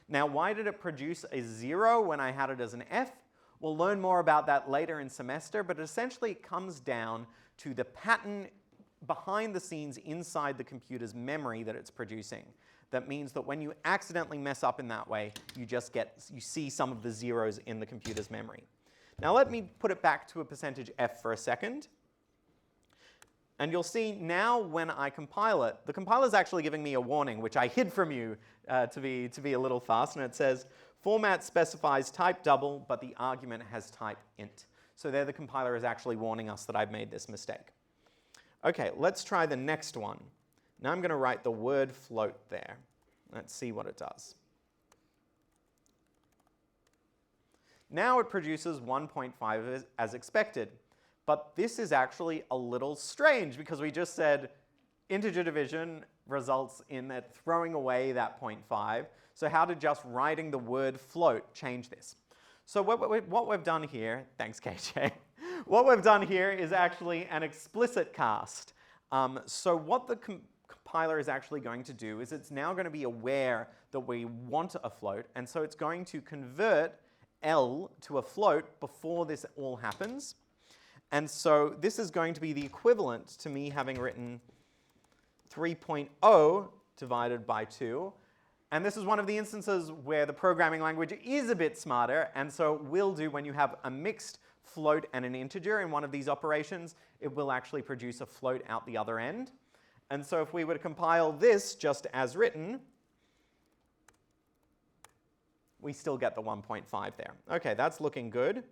Now, why did it produce a 0 when I had it as an F? We'll learn more about that later in semester, but essentially it comes down to the pattern behind the scenes inside the computer's memory that it's producing. That means that when you accidentally mess up in that way, you see some of the zeros in the computer's memory. Now let me put it back to a %f for a second. And you'll see now when I compile it, the compiler is actually giving me a warning, which I hid from you to be a little fast. And it says, format specifies type double, but the argument has type int. So there the compiler is actually warning us that I've made this mistake. OK, let's try the next one. Now I'm going to write the word float there. Let's see what it does. Now it produces 1.5 as expected. But this is actually a little strange because we just said integer division results in that throwing away that 0.5. So how did just writing the word float change this? So what we've done here, thanks KJ, what we've done here is actually an explicit cast. So what the compiler is actually going to do is it's now going to be aware that we want a float, and so it's going to convert L to a float before this all happens. And so this is going to be the equivalent to me having written 3.0 divided by 2. And this is one of the instances where the programming language is a bit smarter, and so it will do when you have a mixed float and an integer in one of these operations, it will actually produce a float out the other end. And so if we were to compile this just as written, we still get the 1.5 there. OK, that's looking good.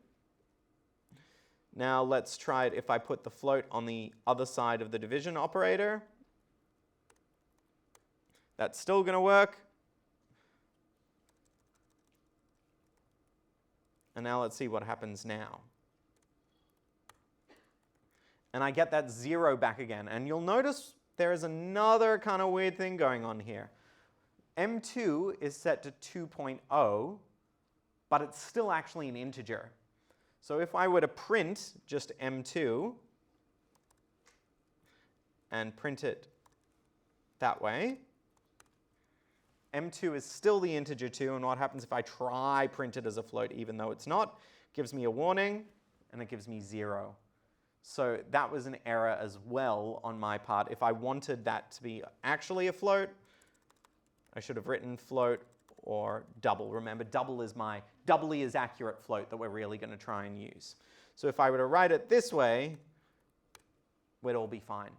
Now let's try it if I put the float on the other side of the division operator. That's still going to work. And now let's see what happens now. And I get that 0 back again. And you'll notice there is another kind of weird thing going on here. M2 is set to 2.0, but it's still actually an integer. So if I were to print just M2 and print it that way, M2 is still the integer 2, and what happens if I try print it as a float even though it's not? It gives me a warning, and it gives me 0. So that was an error as well on my part. If I wanted that to be actually a float, I should have written float or double. Remember, double is my doubly as accurate float that we're really going to try and use. So if I were to write it this way, we'd all be fine.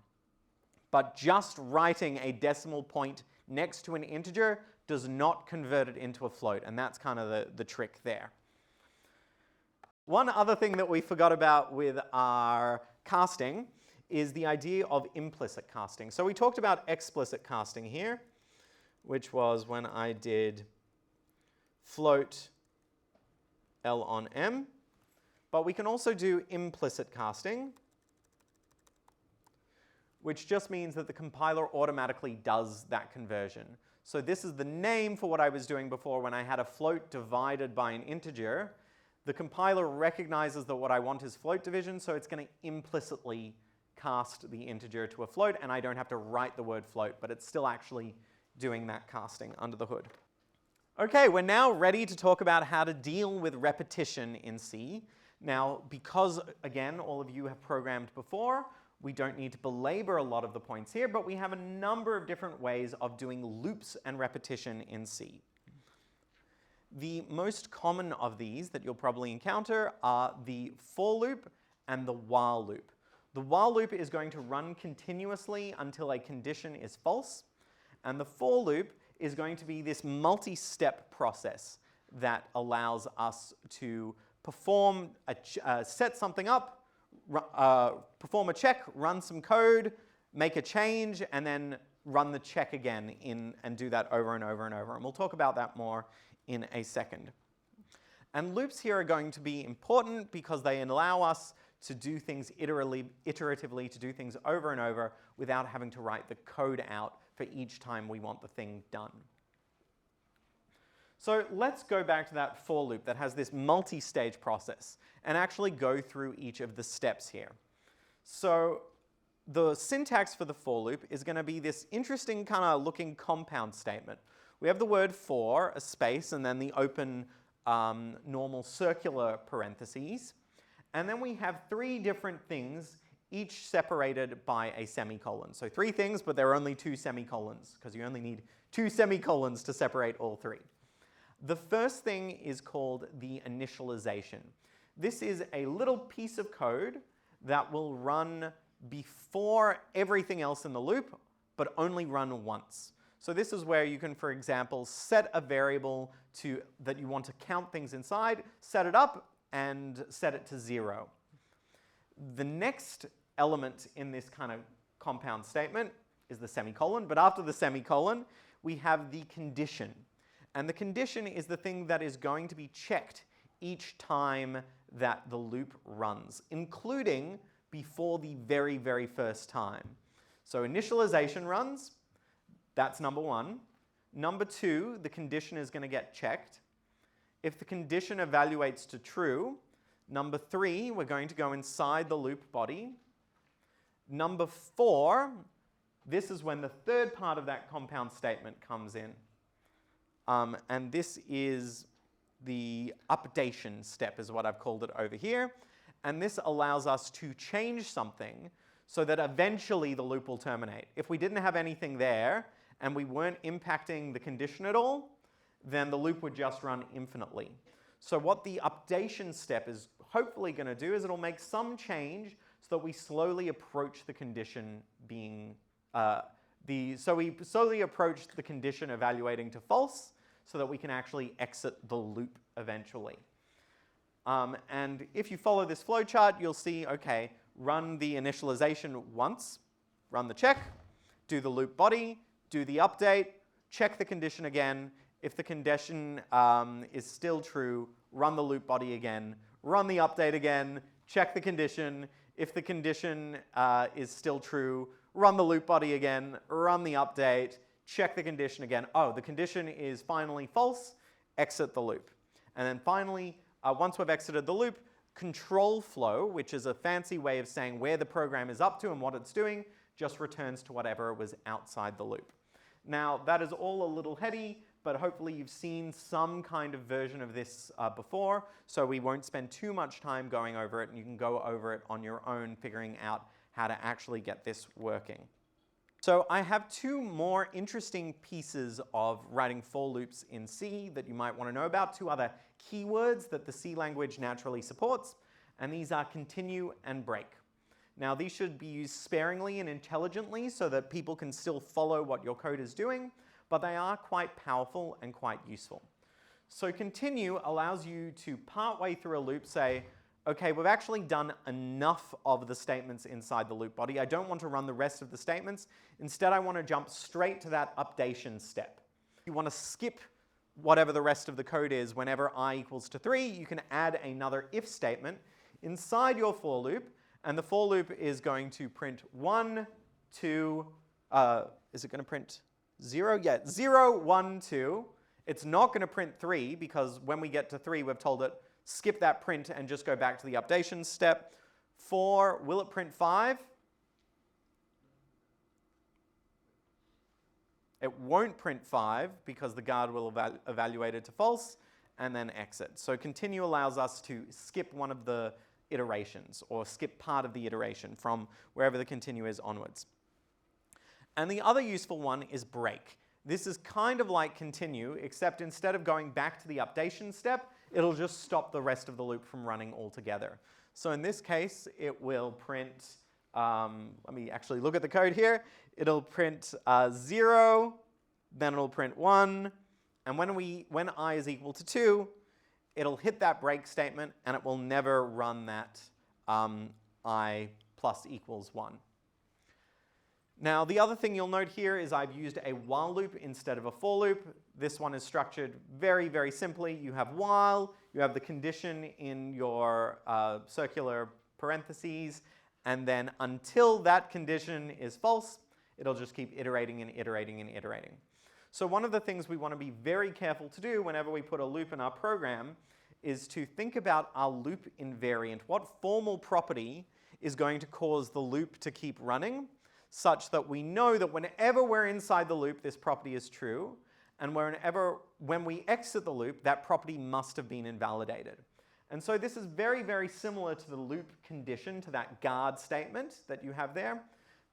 But just writing a decimal point next to an integer does not convert it into a float, and that's kind of the trick there. One other thing that we forgot about with our casting is the idea of implicit casting. So we talked about explicit casting here, which was when I did float L on M, but we can also do implicit casting, which just means that the compiler automatically does that conversion. So this is the name for what I was doing before when I had a float divided by an integer. The compiler recognizes that what I want is float division, so it's going to implicitly cast the integer to a float, and I don't have to write the word float, but it's still actually doing that casting under the hood. Okay, we're now ready to talk about how to deal with repetition in C. Now, because, again, all of you have programmed before, we don't need to belabor a lot of the points here, but we have a number of different ways of doing loops and repetition in C. The most common of these that you'll probably encounter are the for loop and the while loop. The while loop is going to run continuously until a condition is false, and the for loop is going to be this multi-step process that allows us to perform set something up, perform a check, run some code, make a change, and then run the check again and do that over and over and over. And we'll talk about that more in a second. And loops here are going to be important because they allow us to do things iteratively, to do things over and over without having to write the code out for each time we want the thing done. So let's go back to that for loop that has this multi-stage process and actually go through each of the steps here. So the syntax for the for loop is going to be this interesting kind of looking compound statement. We have the word for, a space, and then the open normal circular parentheses. And then we have three different things, each separated by a semicolon. So three things, but there are only two semicolons, because you only need two semicolons to separate all three. The first thing is called the initialization. This is a little piece of code that will run before everything else in the loop, but only run once. So this is where you can, for example, set a variable that you want to count things inside, set it up, and set it to 0. The next element in this kind of compound statement is the semicolon, but after the semicolon, we have the condition. And the condition is the thing that is going to be checked each time that the loop runs, including before the very, very first time. So initialization runs, that's number one. Number two, the condition is going to get checked. If the condition evaluates to true, number three, we're going to go inside the loop body. Number four, this is when the third part of that compound statement comes in. And this is the updation step is what I've called it over here. And this allows us to change something so that eventually the loop will terminate. If we didn't have anything there and we weren't impacting the condition at all, then the loop would just run infinitely. So what the updation step is hopefully going to do is it'll make some change so that we slowly approach the condition being, so we slowly approach the condition evaluating to false so that we can actually exit the loop eventually. And if you follow this flowchart, you'll see, okay, run the initialization once, run the check, do the loop body, do the update, check the condition again. If the condition is still true, run the loop body again, run the update again, check the condition. If the condition is still true, run the loop body again, run the update, check the condition again. Oh, the condition is finally false, exit the loop. And then finally, once we've exited the loop, control flow, which is a fancy way of saying where the program is up to and what it's doing, just returns to whatever was outside the loop. Now, that is all a little heady, but hopefully you've seen some kind of version of this before, so we won't spend too much time going over it, and you can go over it on your own, figuring out how to actually get this working. So I have two more interesting pieces of writing for loops in C that you might want to know about, two other keywords that the C language naturally supports, and these are continue and break. Now these should be used sparingly and intelligently so that people can still follow what your code is doing, but they are quite powerful and quite useful. So continue allows you to partway through a loop say, okay, we've actually done enough of the statements inside the loop body. I don't want to run the rest of the statements. Instead, I want to jump straight to that updation step. You want to skip whatever the rest of the code is. Whenever I equals to 3, you can add another if statement inside your for loop, and the for loop is going to print 1, 2, is it going to print 0? Yeah, 0, 1, 2. It's not going to print 3 because when we get to 3, we've told it skip that print and just go back to the updation step. 4, will it print 5? It won't print 5 because the guard will evaluate it to false and then exit. So continue allows us to skip one of the iterations or skip part of the iteration from wherever the continue is onwards. And the other useful one is break. This is kind of like continue, except instead of going back to the updation step, it'll just stop the rest of the loop from running altogether. So in this case, it will print, let me actually look at the code here. It'll print 0, then it'll print 1, and when I is equal to 2, it'll hit that break statement, and it will never run that I plus equals 1. Now, the other thing you'll note here is I've used a while loop instead of a for loop. This one is structured very, very simply. You have while, you have the condition in your circular parentheses, and then until that condition is false, it'll just keep iterating and iterating and iterating. So one of the things we want to be very careful to do whenever we put a loop in our program is to think about our loop invariant. What formal property is going to cause the loop to keep running, such that we know that whenever we're inside the loop, this property is true, and when we exit the loop, that property must have been invalidated. And so this is very, very similar to the loop condition, to that guard statement that you have there,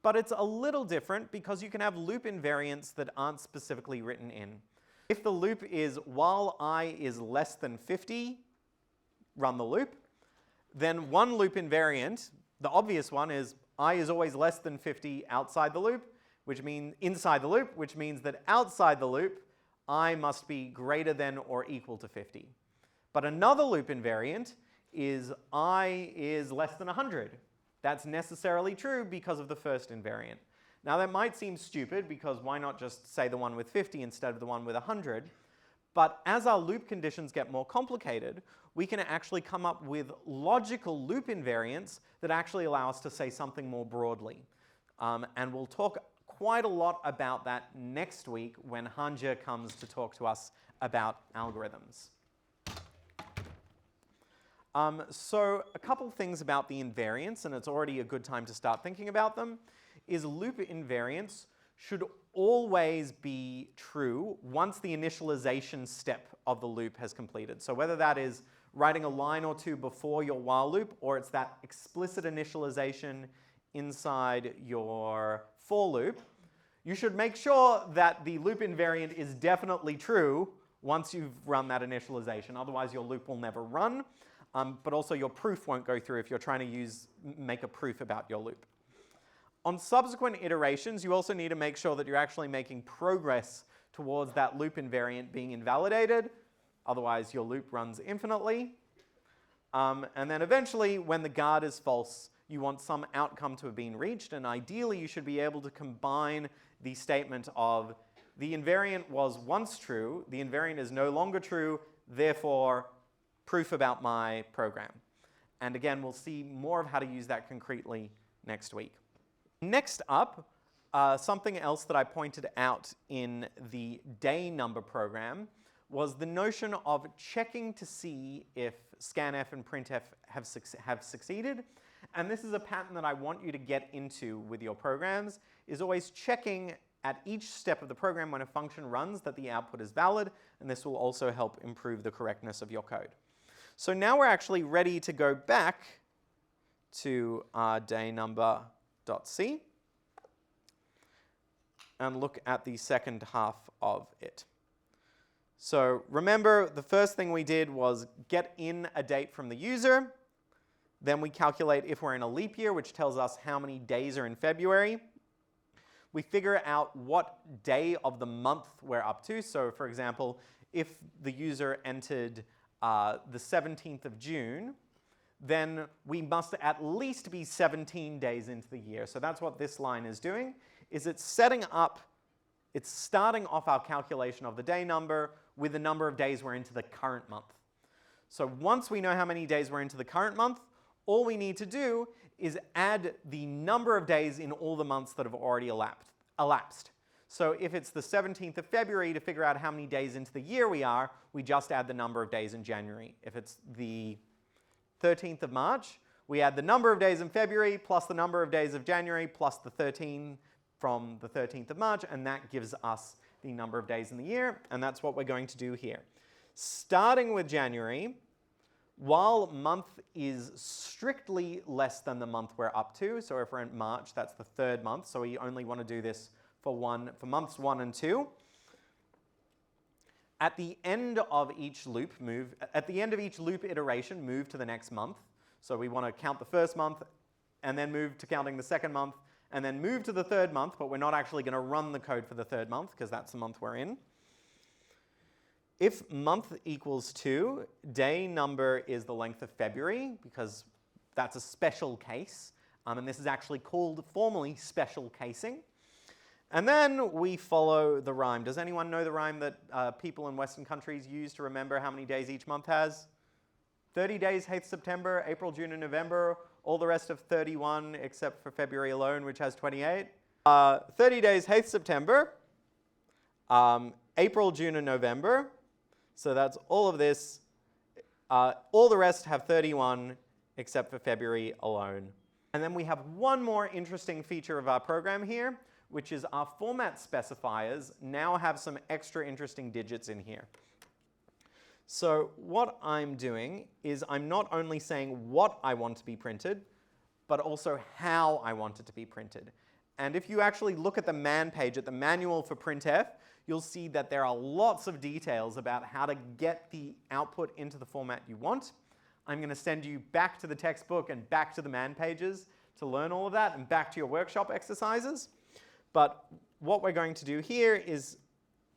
but it's a little different because you can have loop invariants that aren't specifically written in. If the loop is while I is less than 50, run the loop, then one loop invariant, the obvious one, is I is always less than 50 outside the loop, which means inside the loop, which means that outside the loop, I must be greater than or equal to 50. But another loop invariant is I is less than 100. That's necessarily true because of the first invariant. Now that might seem stupid because why not just say the one with 50 instead of the one with 100? But as our loop conditions get more complicated, we can actually come up with logical loop invariants that actually allow us to say something more broadly. And we'll talk quite a lot about that next week when Hanja comes to talk to us about algorithms. So a couple things about the invariants, and it's already a good time to start thinking about them, is loop invariants should always be true once the initialization step of the loop has completed. So whether that is writing a line or two before your while loop, or it's that explicit initialization inside your for loop, you should make sure that the loop invariant is definitely true once you've run that initialization. Otherwise, your loop will never run, but also your proof won't go through if you're trying to make a proof about your loop. On subsequent iterations, you also need to make sure that you're actually making progress towards that loop invariant being invalidated. Otherwise, your loop runs infinitely. And then eventually, when the guard is false, you want some outcome to have been reached. And ideally, you should be able to combine the statement of the invariant was once true, the invariant is no longer true, therefore, proof about my program. And again, we'll see more of how to use that concretely next week. Next up, something else that I pointed out in the day number program was the notion of checking to see if scanf and printf have succeeded. And this is a pattern that I want you to get into with your programs, is always checking at each step of the program when a function runs that the output is valid, and this will also help improve the correctness of your code. So now we're actually ready to go back to our day number.c and look at the second half of it. So remember, the first thing we did was get in a date from the user. Then we calculate if we're in a leap year, which tells us how many days are in February. We figure out what day of the month we're up to. So for example, if the user entered the 17th of June, then we must at least be 17 days into the year. So that's what this line is doing, is it's starting off our calculation of the day number with the number of days we're into the current month. So once we know how many days we're into the current month, all we need to do is add the number of days in all the months that have already elapsed. So if it's the 17th of February, to figure out how many days into the year we are, we just add the number of days in January. If it's the 13th of March, we add the number of days in February plus the number of days of January plus the 13 from the 13th of March, and that gives us the number of days in the year, and that's what we're going to do here. Starting with January, while month is strictly less than the month we're up to, so if we're in March, that's the third month, so we only want to do this for months 1 and 2. At the end of each loop iteration, move to the next month. So we want to count the first month, and then move to counting the second month, and then move to the third month, but we're not actually going to run the code for the third month, because that's the month we're in. If month equals 2, day number is the length of February, because that's a special case, and this is actually called formally special casing. And then we follow the rhyme. Does anyone know the rhyme that people in Western countries use to remember how many days each month has? 30 days, 8th September, April, June, and November. All the rest of 31, except for February alone, which has 28. 30 days, 8th September, April, June, and November. So that's all of this. All the rest have 31, except for February alone. And then we have one more interesting feature of our program here, which is our format specifiers now have some extra interesting digits in here. So what I'm doing is I'm not only saying what I want to be printed, but also how I want it to be printed. And if you actually look at the man page, at the manual for printf, you'll see that there are lots of details about how to get the output into the format you want. I'm going to send you back to the textbook and back to the man pages to learn all of that, and back to your workshop exercises. But what we're going to do here is,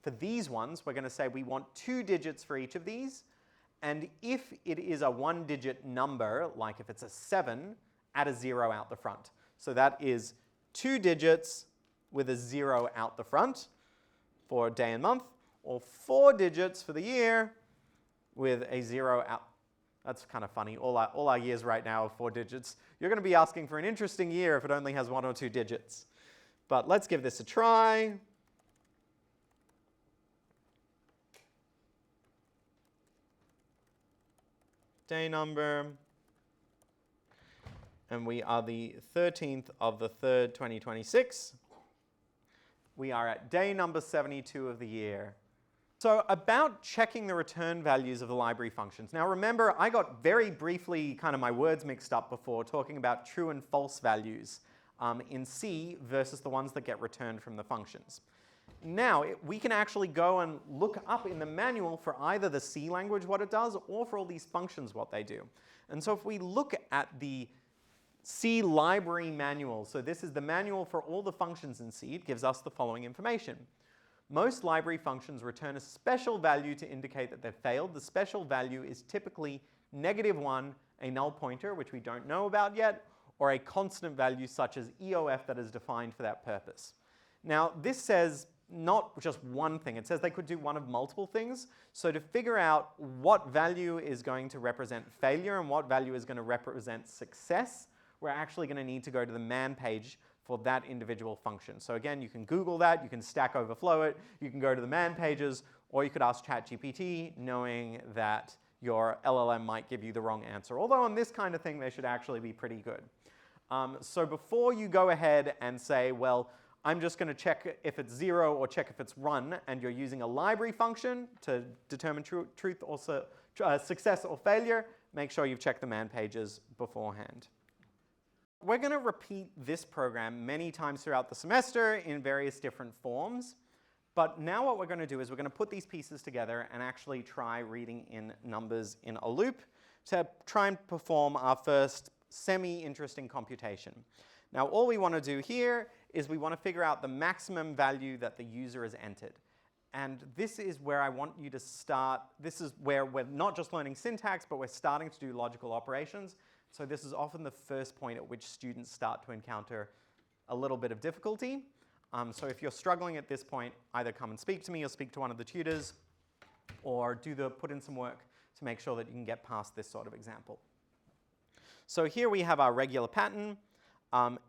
for these ones, we're going to say we want 2 digits for each of these. And if it is a 1-digit number, like if it's a 7, add a 0 out the front. So that is 2 digits with a 0 out the front for day and month, or 4 digits for the year with a 0 out. That's kind of funny. All our years right now are 4 digits. You're going to be asking for an interesting year if it only has 1 or 2 digits. But let's give this a try. Day number. And we are the 13th of the 3rd, 2026. We are at day number 72 of the year. So about checking the return values of the library functions. Now remember, I got very briefly kind of my words mixed up before talking about true and false values in C versus the ones that get returned from the functions. Now, we can actually go and look up in the manual for either the C language what it does, or for all these functions what they do. And so if we look at the C library manual, so this is the manual for all the functions in C, it gives us the following information. Most library functions return a special value to indicate that they've failed. The special value is typically -1, a null pointer, which we don't know about yet, or a constant value such as EOF that is defined for that purpose. Now, this says not just one thing. It says they could do one of multiple things. So to figure out what value is going to represent failure and what value is going to represent success, we're actually going to need to go to the man page for that individual function. So again, you can Google that, you can Stack Overflow it, you can go to the man pages, or you could ask ChatGPT, knowing that your LLM might give you the wrong answer. Although on this kind of thing, they should actually be pretty good. So before you go ahead and say, well, I'm just going to check if it's 0 or check if it's 1, and you're using a library function to determine truth or success or failure, make sure you've checked the man pages beforehand. We're going to repeat this program many times throughout the semester in various different forms. But now what we're going to do is we're going to put these pieces together and actually try reading in numbers in a loop to try and perform our first semi-interesting computation. Now all we want to do here is we want to figure out the maximum value that the user has entered. And this is where I want you to start. This is where we're not just learning syntax, but we're starting to do logical operations. So this is often the first point at which students start to encounter a little bit of difficulty. So if you're struggling at this point, either come and speak to me or speak to one of the tutors, or put in some work to make sure that you can get past this sort of example. So here we have our regular pattern.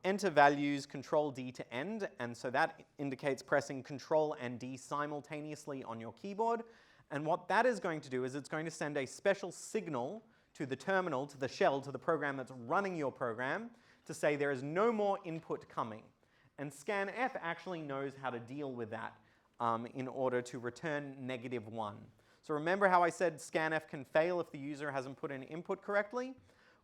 Enter values, Control D to end, and so that indicates pressing Control and D simultaneously on your keyboard. And what that is going to do is it's going to send a special signal to the terminal, to the shell, to the program that's running your program, to say there is no more input coming. And scanf actually knows how to deal with that in order to return -1. So remember how I said scanf can fail if the user hasn't put in input correctly?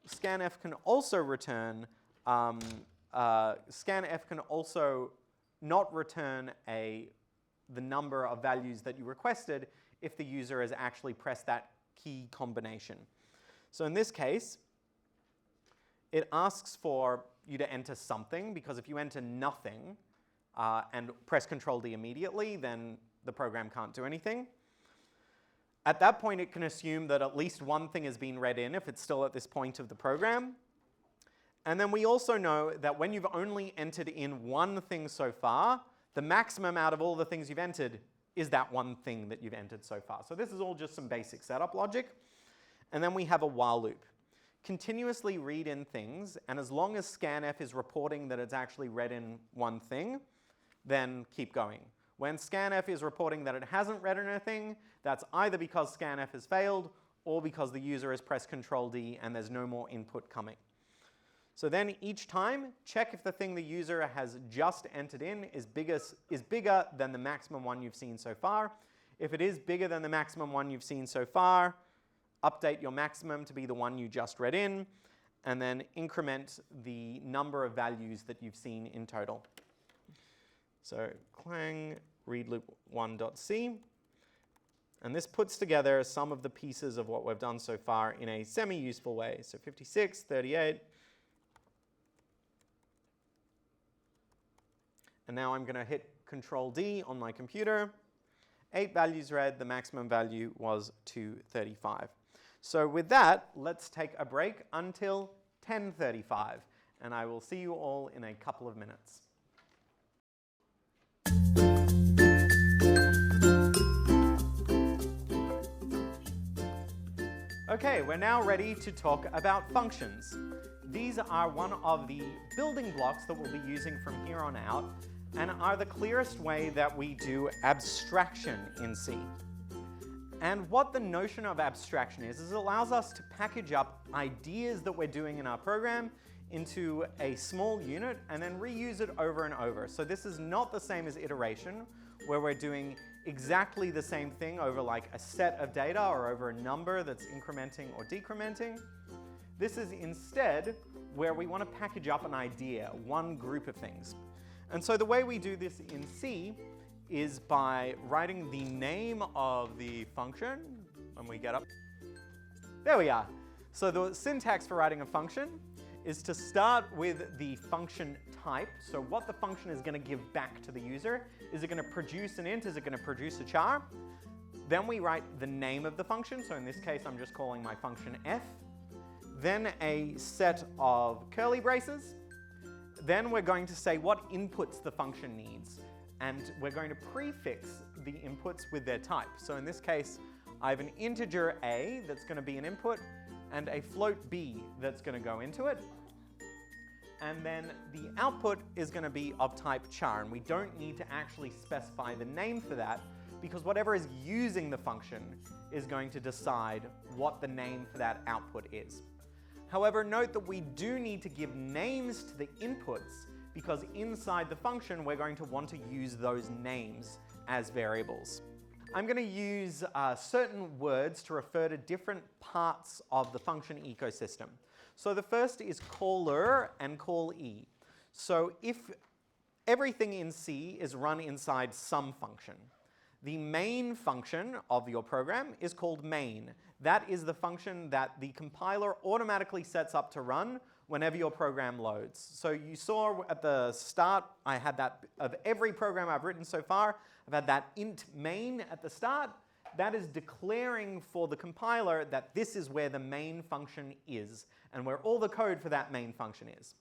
Scanf can also return, scanf can also not return the number of values that you requested if the user has actually pressed that key combination. So in this case, it asks for you to enter something, because if you enter nothing and press Control D immediately, then the program can't do anything. At that point, it can assume that at least one thing has been read in if it's still at this point of the program. And then we also know that when you've only entered in one thing so far, the maximum out of all the things you've entered is that one thing that you've entered so far. So this is all just some basic setup logic. And then we have a while loop. Continuously read in things, and as long as scanf is reporting that it's actually read in one thing, then keep going. When scanf is reporting that it hasn't read in a thing, that's either because scanf has failed or because the user has pressed Control D and there's no more input coming. So then each time, check if the thing the user has just entered in is bigger than the maximum one you've seen so far. If it is bigger than the maximum one you've seen so far, update your maximum to be the one you just read in, and then increment the number of values that you've seen in total. So clang read loop 1.c, and this puts together some of the pieces of what we've done so far in a semi-useful way. So 56, 38, and now I'm going to hit Control D on my computer. 8 values read, the maximum value was 235. So with that, let's take a break until 10:35, and I will see you all in a couple of minutes. Okay, we're now ready to talk about functions. These are one of the building blocks that we'll be using from here on out, and are the clearest way that we do abstraction in C. And what the notion of abstraction is it allows us to package up ideas that we're doing in our program into a small unit and then reuse it over and over. So this is not the same as iteration, where we're doing exactly the same thing over like a set of data or over a number that's incrementing or decrementing. This is instead where we want to package up an idea, one group of things. And so the way we do this in C is by writing the name of the function when we get up. There we are. So the syntax for writing a function is to start with the function type. So what the function is going to give back to the user. Is it going to produce an int? Is it going to produce a char? Then we write the name of the function. So in this case, I'm just calling my function f. Then a set of curly braces. Then we're going to say what inputs the function needs. And we're going to prefix the inputs with their type. So in this case, I have an integer a that's going to be an input and a float b that's going to go into it. And then the output is going to be of type char. And we don't need to actually specify the name for that, because whatever is using the function is going to decide what the name for that output is. However, note that we do need to give names to the inputs, because inside the function we're going to want to use those names as variables. I'm going to use certain words to refer to different parts of the function ecosystem. So the first is caller and callee. So if everything in C is run inside some function, the main function of your program is called main. That is the function that the compiler automatically sets up to run whenever your program loads. So you saw at the start, I had that of every program I've written so far, I've had that int main at the start. That is declaring for the compiler that this is where the main function is and where all the code for that main function is.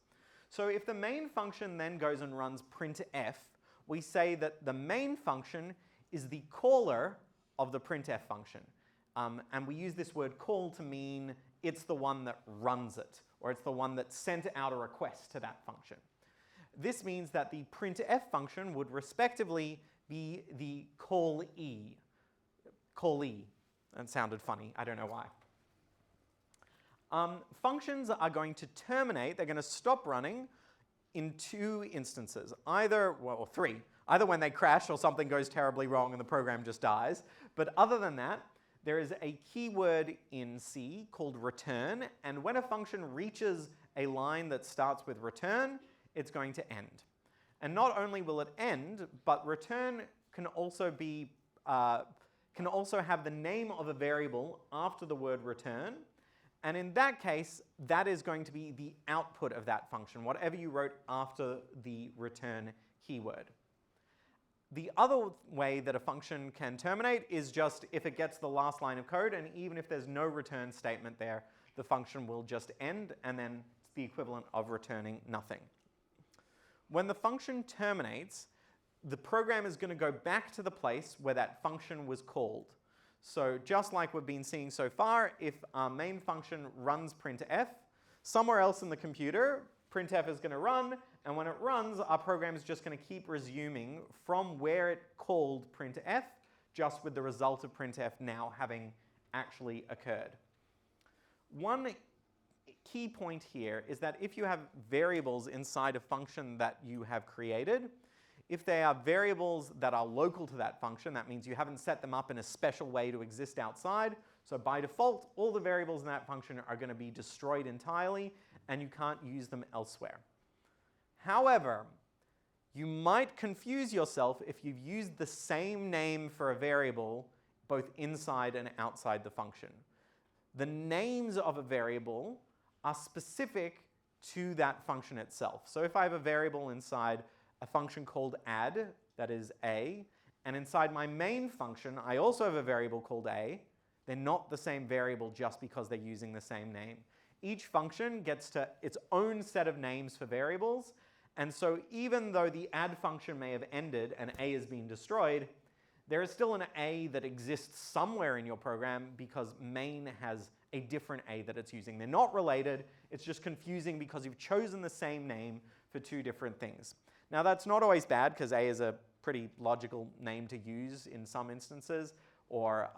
So if the main function then goes and runs printf, we say that the main function is the caller of the printf function. And we use this word call to mean it's the one that runs it, or it's the one that sent out a request to that function. This means that the printf function would respectively be the callee. Callee. That sounded funny, I don't know why. Functions are going to terminate, they're going to stop running in two instances, or three. Either when they crash or something goes terribly wrong and the program just dies. But other than that, there is a keyword in C called return, and when a function reaches a line that starts with return, it's going to end. And not only will it end, but return can also have the name of a variable after the word return. And in that case, that is going to be the output of that function, whatever you wrote after the return keyword. The other way that a function can terminate is just if it gets the last line of code, and even if there's no return statement there, the function will just end, and then it's the equivalent of returning nothing. When the function terminates, the program is going to go back to the place where that function was called. So just like we've been seeing so far, if our main function runs printf, somewhere else in the computer, printf is going to run, and when it runs, our program is just going to keep resuming from where it called printf, just with the result of printf now having actually occurred. One key point here is that if you have variables inside a function that you have created, if they are variables that are local to that function, that means you haven't set them up in a special way to exist outside. So by default, all the variables in that function are going to be destroyed entirely, and you can't use them elsewhere. However, you might confuse yourself if you've used the same name for a variable both inside and outside the function. The names of a variable are specific to that function itself. So if I have a variable inside a function called add, that is a, and inside my main function, I also have a variable called a, they're not the same variable just because they're using the same name. Each function gets to its own set of names for variables, and so even though the add function may have ended and a has been destroyed, there is still an a that exists somewhere in your program because main has a different a that it's using. They're not related, it's just confusing because you've chosen the same name for two different things. Now that's not always bad because a is a pretty logical name to use in some instances, or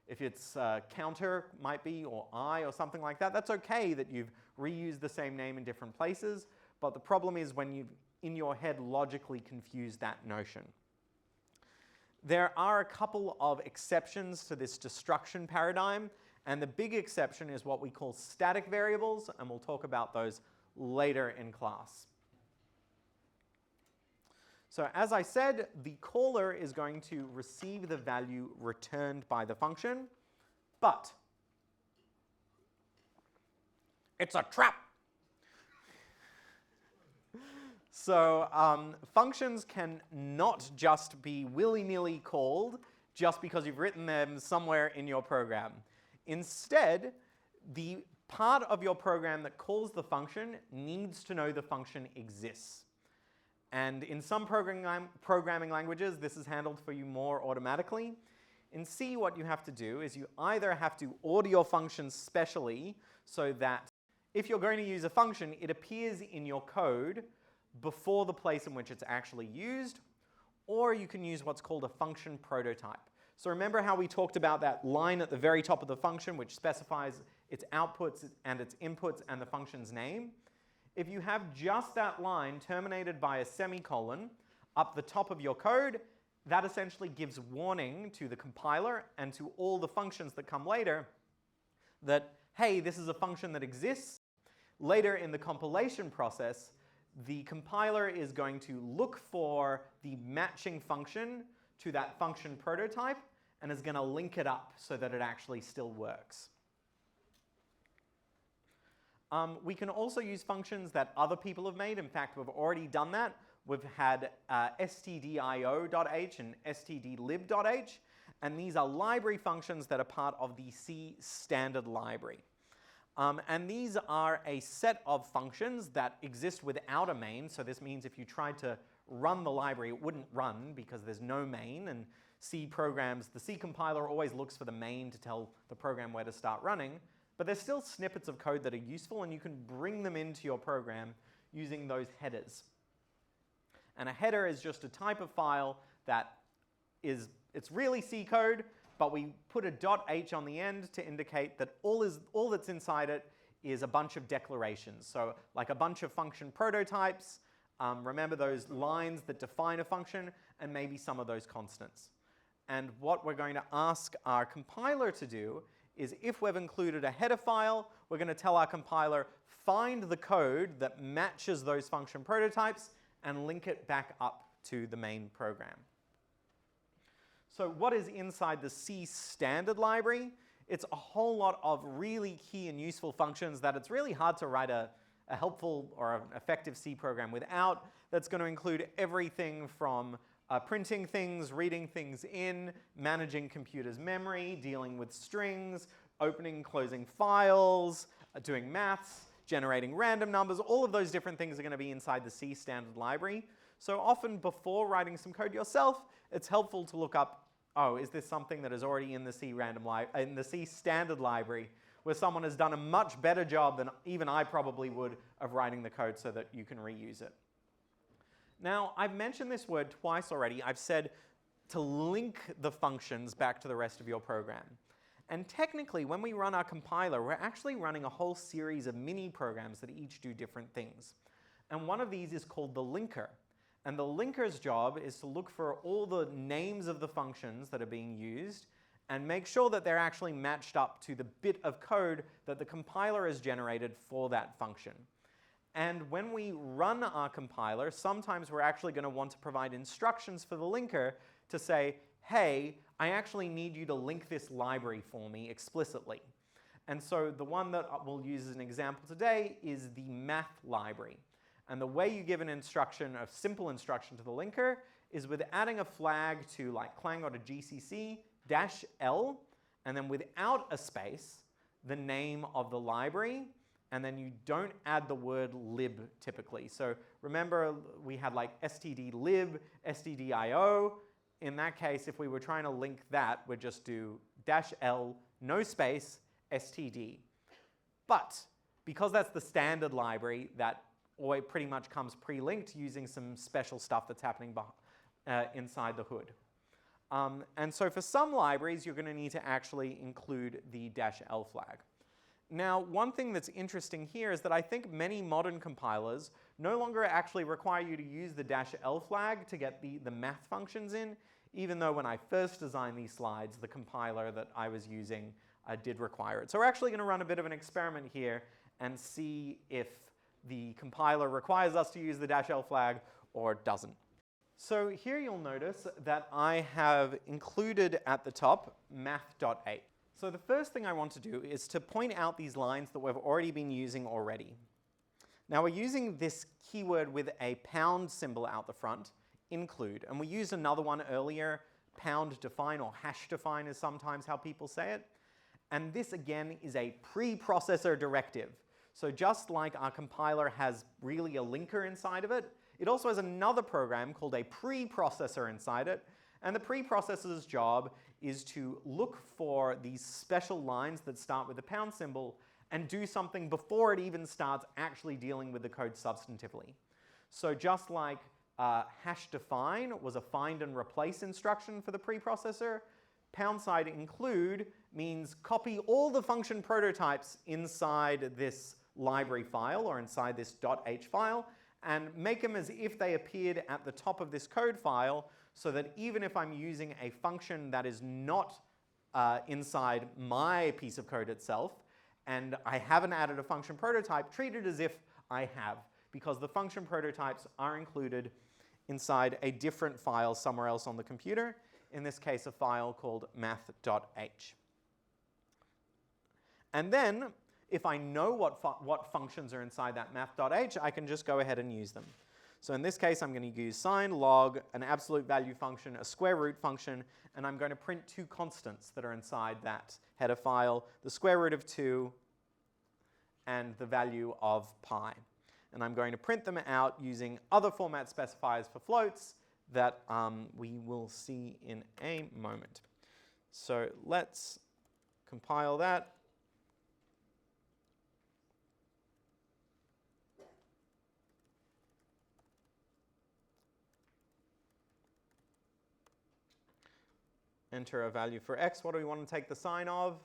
if it's counter might be, or I, or something like that, that's okay that you've reused the same name in different places, but the problem is when you've in your head logically confused that notion. There are a couple of exceptions to this destruction paradigm, and the big exception is what we call static variables, and we'll talk about those later in class. So as I said, the caller is going to receive the value returned by the function, but it's a trap. So functions can not just be willy-nilly called just because you've written them somewhere in your program. Instead, the part of your program that calls the function needs to know the function exists. And in some programming languages, this is handled for you more automatically. In C, what you have to do is you either have to order your functions specially so that if you're going to use a function, it appears in your code before the place in which it's actually used, or you can use what's called a function prototype. So remember how we talked about that line at the very top of the function which specifies its outputs and its inputs and the function's name? if you have just that line terminated by a semicolon up the top of your code, that essentially gives warning to the compiler and to all the functions that come later that, hey, this is a function that exists. Later in the compilation process, the compiler is going to look for the matching function to that function prototype and is going to link it up so that it actually still works. We can also use functions that other people have made. In fact, we've already done that. We've had stdio.h and stdlib.h, and these are library functions that are part of the C standard library. And these are a set of functions that exist without a main. So this means if you tried to run the library, it wouldn't run because there's no main. And C programs, the C compiler always looks for the main to tell the program where to start running. But there's still snippets of code that are useful, and you can bring them into your program using those headers. And a header is just a type of file that it's really C code, but we put a .h on the end to indicate that all that's inside it is a bunch of declarations. So like a bunch of function prototypes, remember those lines that define a function, and maybe some of those constants. And what we're going to ask our compiler to do is, if we've included a header file, we're going to tell our compiler, find the code that matches those function prototypes and link it back up to the main program. So what is inside the C standard library? It's a whole lot of really key and useful functions that it's really hard to write a helpful or an effective C program without. That's going to include everything from printing things, reading things in, managing computers' memory, dealing with strings, opening and closing files, doing maths, generating random numbers. All of those different things are going to be inside the C standard library. So often before writing some code yourself, it's helpful to look up, oh, is this something that is already in the C standard library, where someone has done a much better job than even I probably would of writing the code so that you can reuse it. Now, I've mentioned this word twice already. I've said to link the functions back to the rest of your program. And technically, when we run our compiler, we're actually running a whole series of mini programs that each do different things. And one of these is called the linker. And the linker's job is to look for all the names of the functions that are being used and make sure that they're actually matched up to the bit of code that the compiler has generated for that function. And when we run our compiler, sometimes we're actually going to want to provide instructions for the linker to say, hey, I actually need you to link this library for me explicitly. And so the one that we'll use as an example today is the math library. And the way you give an instruction, a simple instruction to the linker, is with adding a flag to like Clang or to GCC -L, and then without a space, the name of the library, and then you don't add the word lib typically. So remember, we had like stdlib, stdio. In that case, if we were trying to link that, we'd just do -L, no space, std. But because that's the standard library, that always pretty much comes pre-linked using some special stuff that's happening inside the hood. And so for some libraries, you're going to need to actually include the -L flag. Now, one thing that's interesting here is that I think many modern compilers no longer actually require you to use the -L flag to get the math functions in, even though when I first designed these slides, the compiler that I was using did require it. So we're actually going to run a bit of an experiment here and see if the compiler requires us to use the -L flag or doesn't. So here you'll notice that I have included at the top math.8. So the first thing I want to do is to point out these lines that we've already been using already. Now we're using this keyword with a pound symbol out the front, include, and we used another one earlier, pound define or hash define is sometimes how people say it. And this again is a preprocessor directive. So just like our compiler has really a linker inside of it, it also has another program called a preprocessor inside it. And the preprocessor's job is to look for these special lines that start with the pound symbol and do something before it even starts actually dealing with the code substantively. So just like hash define was a find and replace instruction for the preprocessor, #include means copy all the function prototypes inside this library file or inside this .h file and make them as if they appeared at the top of this code file, so that even if I'm using a function that is not inside my piece of code itself, and I haven't added a function prototype, treat it as if I have, because the function prototypes are included inside a different file somewhere else on the computer, in this case a file called math.h. And then, if I know what functions are inside that math.h, I can just go ahead and use them. So in this case, I'm going to use sine, log, an absolute value function, a square root function, and I'm going to print two constants that are inside that header file, the square root of 2 and the value of pi. And I'm going to print them out using other format specifiers for floats that we will see in a moment. So let's compile that. Enter a value for x. What do we want to take the sign of?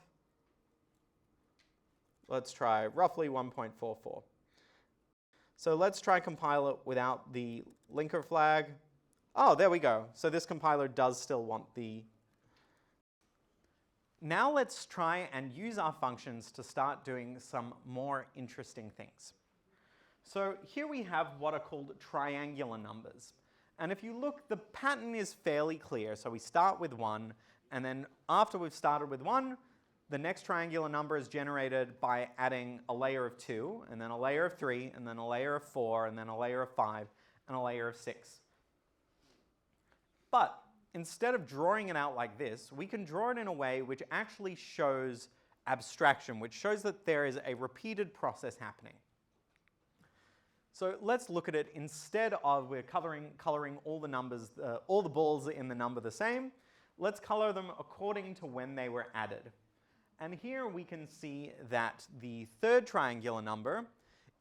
Let's try roughly 1.44. So let's try compile it without the linker flag. Oh, there we go. So this compiler does still want the... Now let's try and use our functions to start doing some more interesting things. So here we have what are called triangular numbers. And if you look, the pattern is fairly clear. So we start with 1, and then after we've started with 1, the next triangular number is generated by adding a layer of 2, and then a layer of 3, and then a layer of 4, and then a layer of 5, and a layer of 6. But instead of drawing it out like this, we can draw it in a way which actually shows abstraction, which shows that there is a repeated process happening. So let's look at it. Instead of we're coloring all the numbers, all the balls in the number the same, let's color them according to when they were added. And here we can see that the third triangular number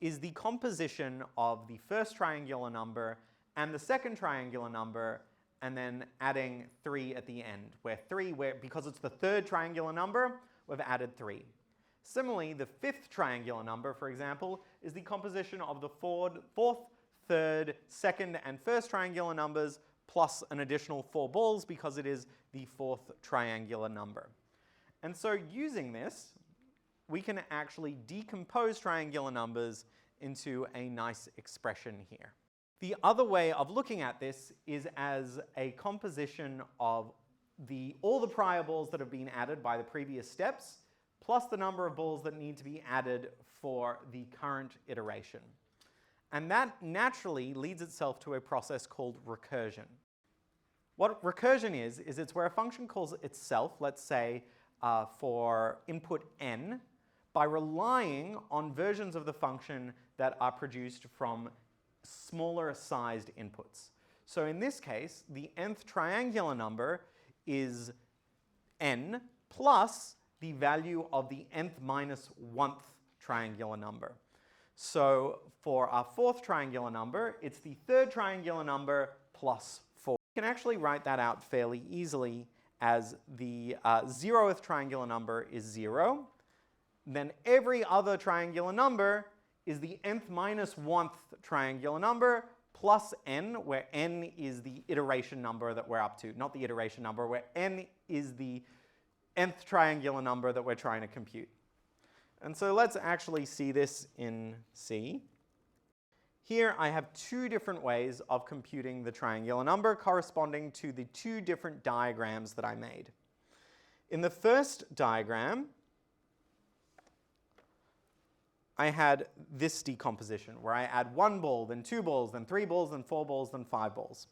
is the composition of the first triangular number and the second triangular number, and then adding 3 at the end, because it's the third triangular number, we've added 3. Similarly, the fifth triangular number, for example, is the composition of the fourth, third, second, and first triangular numbers plus an additional 4 balls because it is the fourth triangular number. And so using this, we can actually decompose triangular numbers into a nice expression here. The other way of looking at this is as a composition of all the prior balls that have been added by the previous steps, plus the number of balls that need to be added for the current iteration. And that naturally leads itself to a process called recursion. What recursion is it's where a function calls itself, let's say for input n, by relying on versions of the function that are produced from smaller sized inputs. So in this case, the nth triangular number is n plus the value of the nth minus 1th triangular number. So for our fourth triangular number, it's the third triangular number plus 4. You can actually write that out fairly easily as the 0th triangular number is 0. Then every other triangular number is the nth minus 1th triangular number plus n, where n is the iteration number that we're up to, not the iteration number, where n is the nth triangular number that we're trying to compute. And so let's actually see this in C. Here I have 2 different ways of computing the triangular number corresponding to the 2 different diagrams that I made. In the first diagram, I had this decomposition where I add 1 ball, then 2 balls, then 3 balls, then 4 balls, then 5 balls.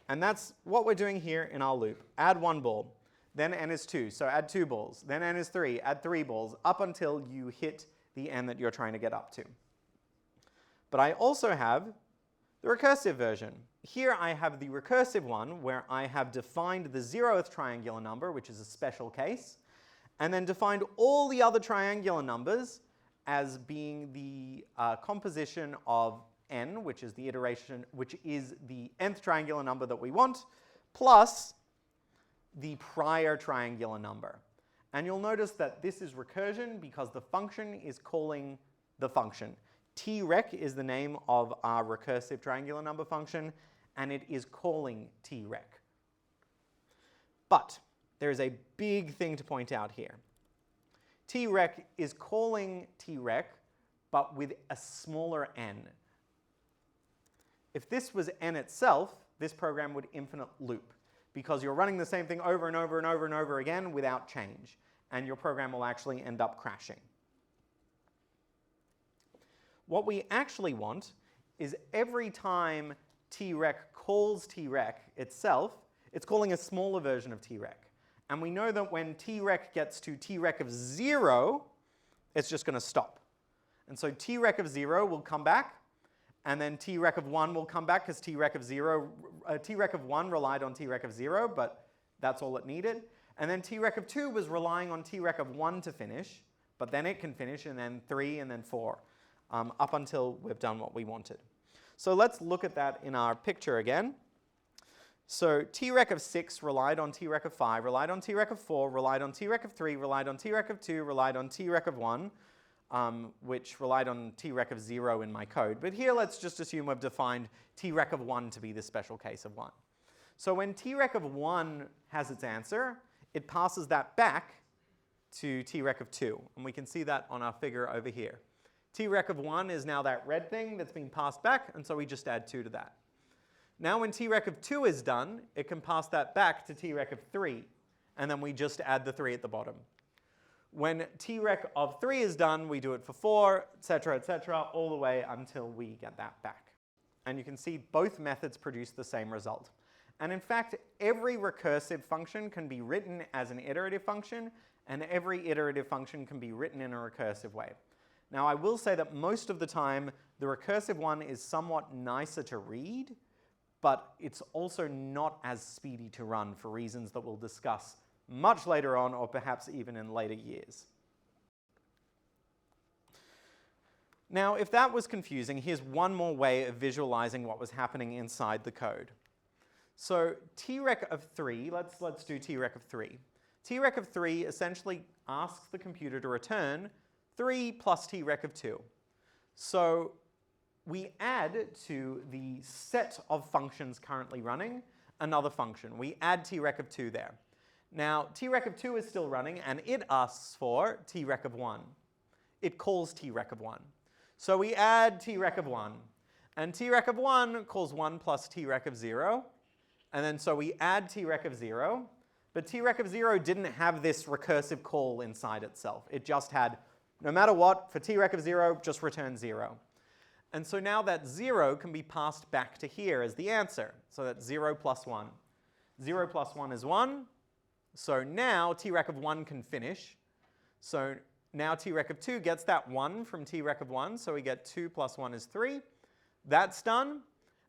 And that's what we're doing here in our loop. Add 1 ball, then n is 2, so add 2 balls, then n is 3, add 3 balls, up until you hit the n that you're trying to get up to. But I also have the recursive version. Here I have the recursive one where I have defined the 0th triangular number, which is a special case, and then defined all the other triangular numbers as being the composition of n, which is the iteration, which is the nth triangular number that we want, plus the prior triangular number. And you'll notice that this is recursion because the function is calling the function. Trec is the name of our recursive triangular number function, and it is calling trec. But there is a big thing to point out here. Trec is calling trec, but with a smaller n. If this was n itself, this program would infinite loop, because you're running the same thing over and over and over and over again without change, and your program will actually end up crashing. What we actually want is every time trec calls trec itself, it's calling a smaller version of trec. And we know that when trec gets to trec of 0, it's just going to stop. And so trec of 0 will come back, and then trec of 1 will come back because trec of 1 relied on trec of 0, but that's all it needed. And then trec of 2 was relying on trec of 1 to finish, but then it can finish, and then 3, and then 4, up until we've done what we wanted. So let's look at that in our picture again. So trec of 6 relied on trec of 5, relied on trec of 4, relied on trec of 3, relied on trec of 2, relied on trec of 1, which relied on trec of 0 in my code. But here let's just assume we've defined trec of 1 to be the special case of 1. So when trec of 1 has its answer, it passes that back to trec of 2. And we can see that on our figure over here. Trec of 1 is now that red thing that's being passed back, and so we just add 2 to that. Now when trec of 2 is done, it can pass that back to trec of 3, and then we just add the 3 at the bottom. When trec of 3 is done, we do it for 4, etc., all the way until we get that back. And you can see both methods produce the same result. And in fact, every recursive function can be written as an iterative function, and every iterative function can be written in a recursive way. Now, I will say that most of the time, the recursive one is somewhat nicer to read, but it's also not as speedy to run for reasons that we'll discuss much later on, or perhaps even in later years. Now, if that was confusing, here's one more way of visualizing what was happening inside the code. So trec of 3, let's do trec of 3. Trec of 3 essentially asks the computer to return 3 plus trec of 2. So we add to the set of functions currently running another function. We add trec of 2 there. Now, trec of 2 is still running, and it asks for trec of 1. It calls trec of 1. So we add trec of 1. And trec of 1 calls 1 plus trec of 0. And then so we add trec of 0. But trec of 0 didn't have this recursive call inside itself. It just had, no matter what, for trec of 0, just return 0. And so now that 0 can be passed back to here as the answer. So that's 0 plus 1. 0 plus 1 is 1. So now trec of 1 can finish. So now trec of 2 gets that 1 from trec of 1. So we get 2 plus 1 is 3. That's done.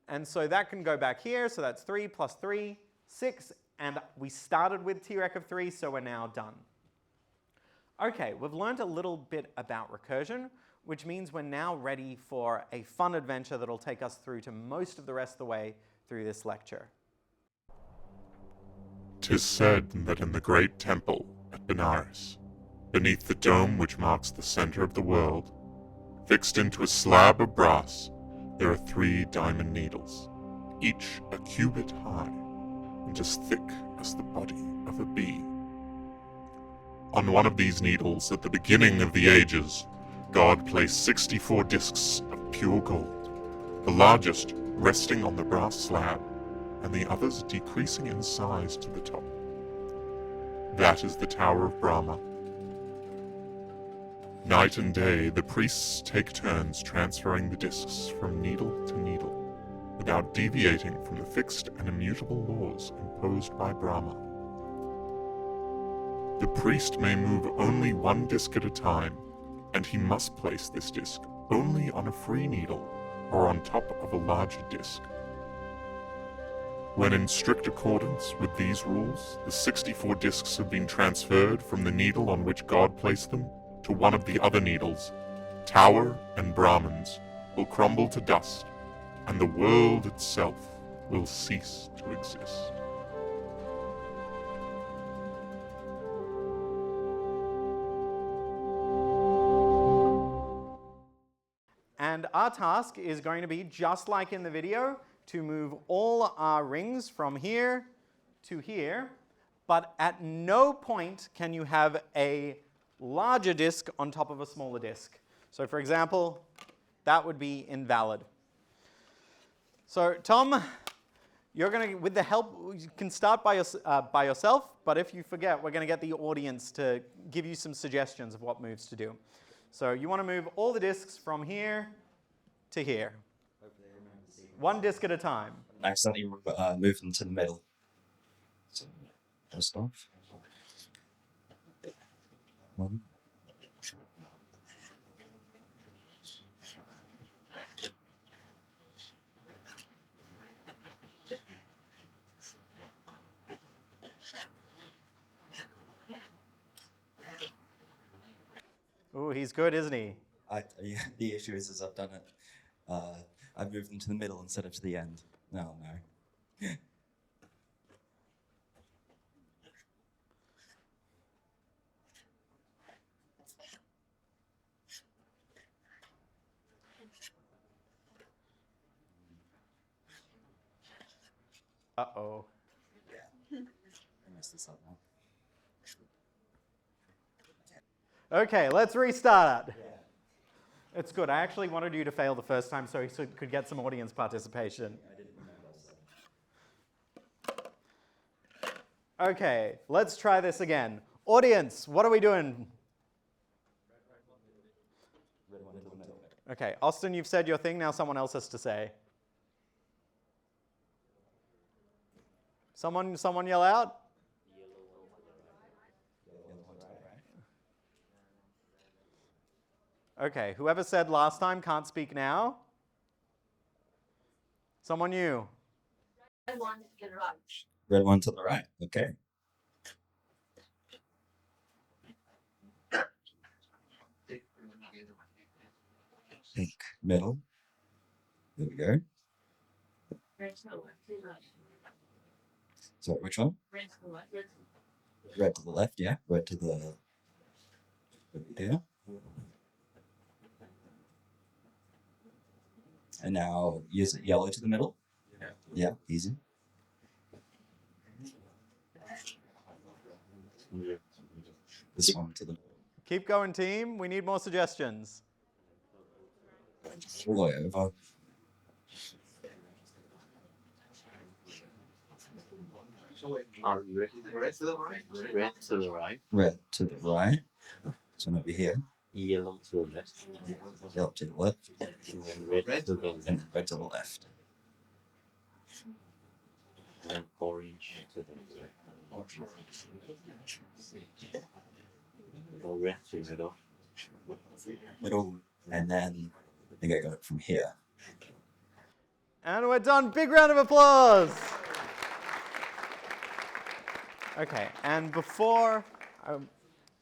And so that can go back here. So that's 3 plus 3, 6. And we started with trec of 3, so we're now done. Okay, we've learned a little bit about recursion, which means we're now ready for a fun adventure that'll take us through to most of the rest of the way through this lecture. 'Tis said that in the great temple at Benares, beneath the dome which marks the center of the world, fixed into a slab of brass, there are 3 diamond needles, each a cubit high, and as thick as the body of a bee. On one of these needles, at the beginning of the ages, God placed 64 discs of pure gold, the largest resting on the brass slab, and the others decreasing in size to the top. That is the Tower of Brahma. Night and day, the priests take turns transferring the discs from needle to needle, without deviating from the fixed and immutable laws imposed by Brahma. The priest may move only 1 disc at a time, and he must place this disc only on a free needle or on top of a larger disc. When in strict accordance with these rules, the 64 discs have been transferred from the needle on which God placed them to one of the other needles, Tower and Brahmins will crumble to dust, and the world itself will cease to exist. And our task is going to be, just like in the video, to move all our rings from here to here, but at no point can you have a larger disk on top of a smaller disk. So for example, that would be invalid. So Tom, you're going to, with the help, you can start by yourself, but if you forget, we're going to get the audience to give you some suggestions of what moves to do. So you want to move all the disks from here to here. One disk at a time. Accidentally moved them to the middle. So, first off. One. Ooh, he's good, isn't he? Yeah, the issue is I've done it. I've moved them to the middle instead of to the end. No. Uh-oh. Yeah. I messed this up now. Okay, let's restart. Yeah. It's good. I actually wanted you to fail the first time so he could get some audience participation. I didn't remember. Okay, let's try this again. Audience, what are we doing? Red one to the middle. Okay, Austin, you've said your thing. Now someone else has to say. Someone yell out. Okay, whoever said last time can't speak now. Someone new. Red one to the right. Red one to the right. Okay. Pink middle. There we go. Red to the left. So which one? Red to the left. Red to the left, yeah. Red to the there. And now use it yellow to the middle. Yeah, easy. This one to the Keep going, team. We need more suggestions. all the way over. Red to the right. Red to the right. Red to the right. So over here. Yellow to the left. Yellow to the left. And then red to the left. And red to the left. And orange to the left. Or red to the middle. Middle. And then I think I got it from here. And we're done. Big round of applause. Okay, and before,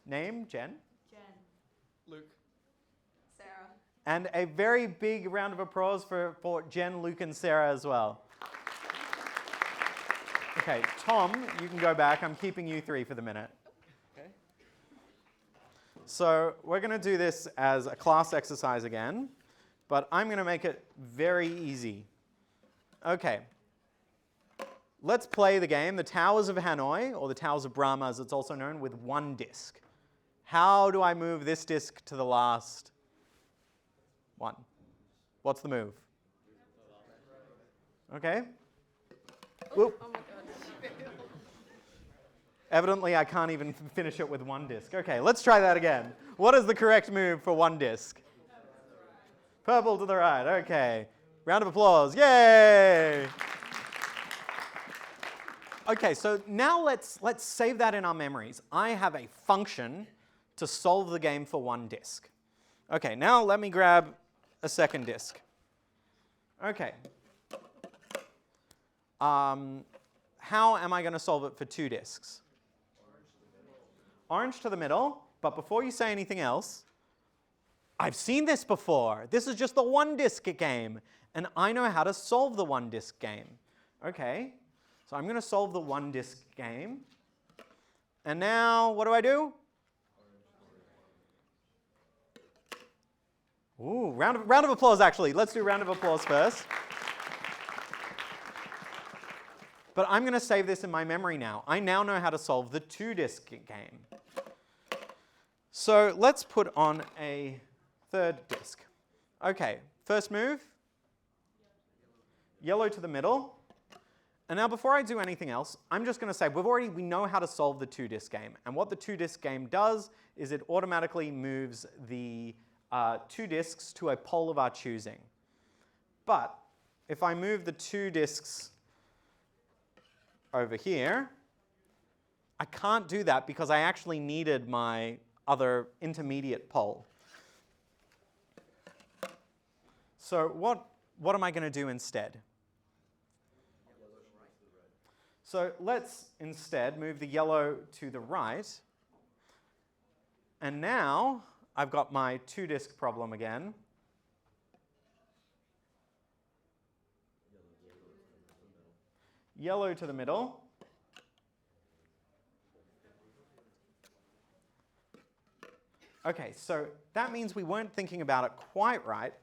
name, Jen? Jen. Luke. Sarah. And a very big round of applause for Jen, Luke, and Sarah as well. Okay, Tom, you can go back. I'm keeping you three for the minute. Okay. So we're going to do this as a class exercise again, but I'm going to make it very easy. Okay. Let's play the game, the Towers of Hanoi, or the Towers of Brahma as it's also known, with one disk. How do I move this disk to the last one? What's the move? Okay. Whoop. Oh my god. Evidently, I can't even finish it with one disk. Okay, let's try that again. What is the correct move for one disk? Purple to the right. Okay. Round of applause. Yay! Okay, so now let's save that in our memories. I have a function to solve the game for one disk. Okay, now let me grab a second disk. Okay. How am I going to solve it for two disks? Orange to the middle, but before you say anything else, I've seen this before. This is just the one disk game, and I know how to solve the one disk game. Okay. So I'm going to solve the one disk game. And now, what do? Ooh, round of applause, actually. Let's do a round of applause first. But I'm going to save this in my memory now. I now know how to solve the 2-disc game. So let's put on a third disc. Okay, first move. Yellow to the middle. And now before I do anything else, I'm just going to say we know how to solve the 2-disc game. And what the 2-disc game does is it automatically moves the 2 discs to a pole of our choosing. But if I move the 2 discs over here, I can't do that because I actually needed my other intermediate pole. So what am I going to do instead? So let's instead move the yellow to the right. And now I've got my 2-disc problem again. Yellow to the middle. Okay, so that means we weren't thinking about it quite right.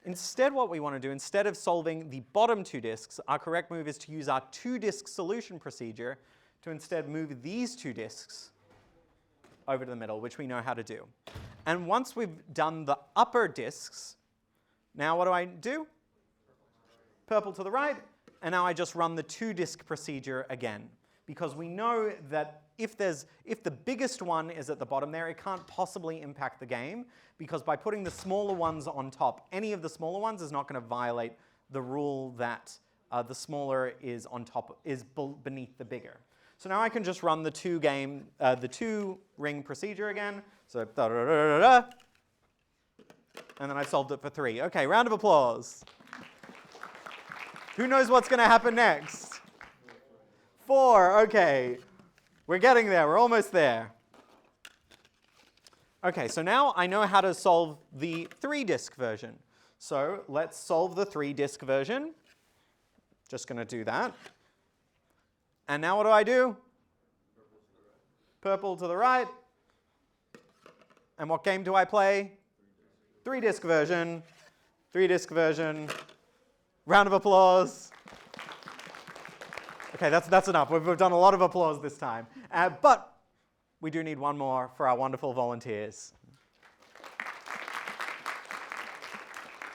Instead, what we want to do, instead of solving the bottom 2 discs, our correct move is to use our 2-disc solution procedure to instead move these 2 discs over to the middle, which we know how to do. And once we've done the upper discs, now what do I do? Purple to the right, and now I just run the 2-disc procedure again. Because we know that if the biggest one is at the bottom there, it can't possibly impact the game, because by putting the smaller ones on top, any of the smaller ones is not going to violate the rule that the smaller is on top, is beneath the bigger. So now I can just run the 2-ring procedure again. So da, da, da, da, da, and then I've solved it for 3. Okay, round of applause. Who knows what's going to happen next? 4, okay. We're getting there, we're almost there. Okay, so now I know how to solve the 3-disc version. So let's solve the 3-disc version. Just going to do that. And now what do I do? Purple to the right. And what game do I play? 3-disc version. 3-disc version. Round of applause. Okay, that's enough. We've done a lot of applause this time. But we do need one more for our wonderful volunteers.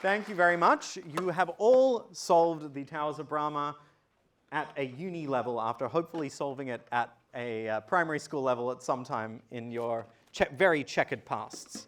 Thank you very much. You have all solved the Towers of Brahma at a uni level after hopefully solving it at a primary school level at some time in your very checkered pasts.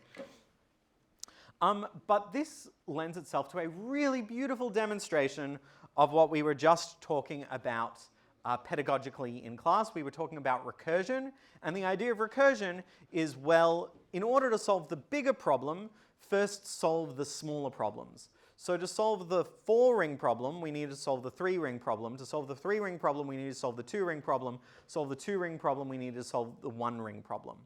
But this lends itself to a really beautiful demonstration of what we were just talking about pedagogically in class. We were talking about recursion, and the idea of recursion is, well, in order to solve the bigger problem, first solve the smaller problems. So to solve the 4-ring problem, we need to solve the 3-ring problem. To solve the 3-ring problem, we need to solve the 2-ring problem. Solve the 2-ring problem, we need to solve the 1-ring problem.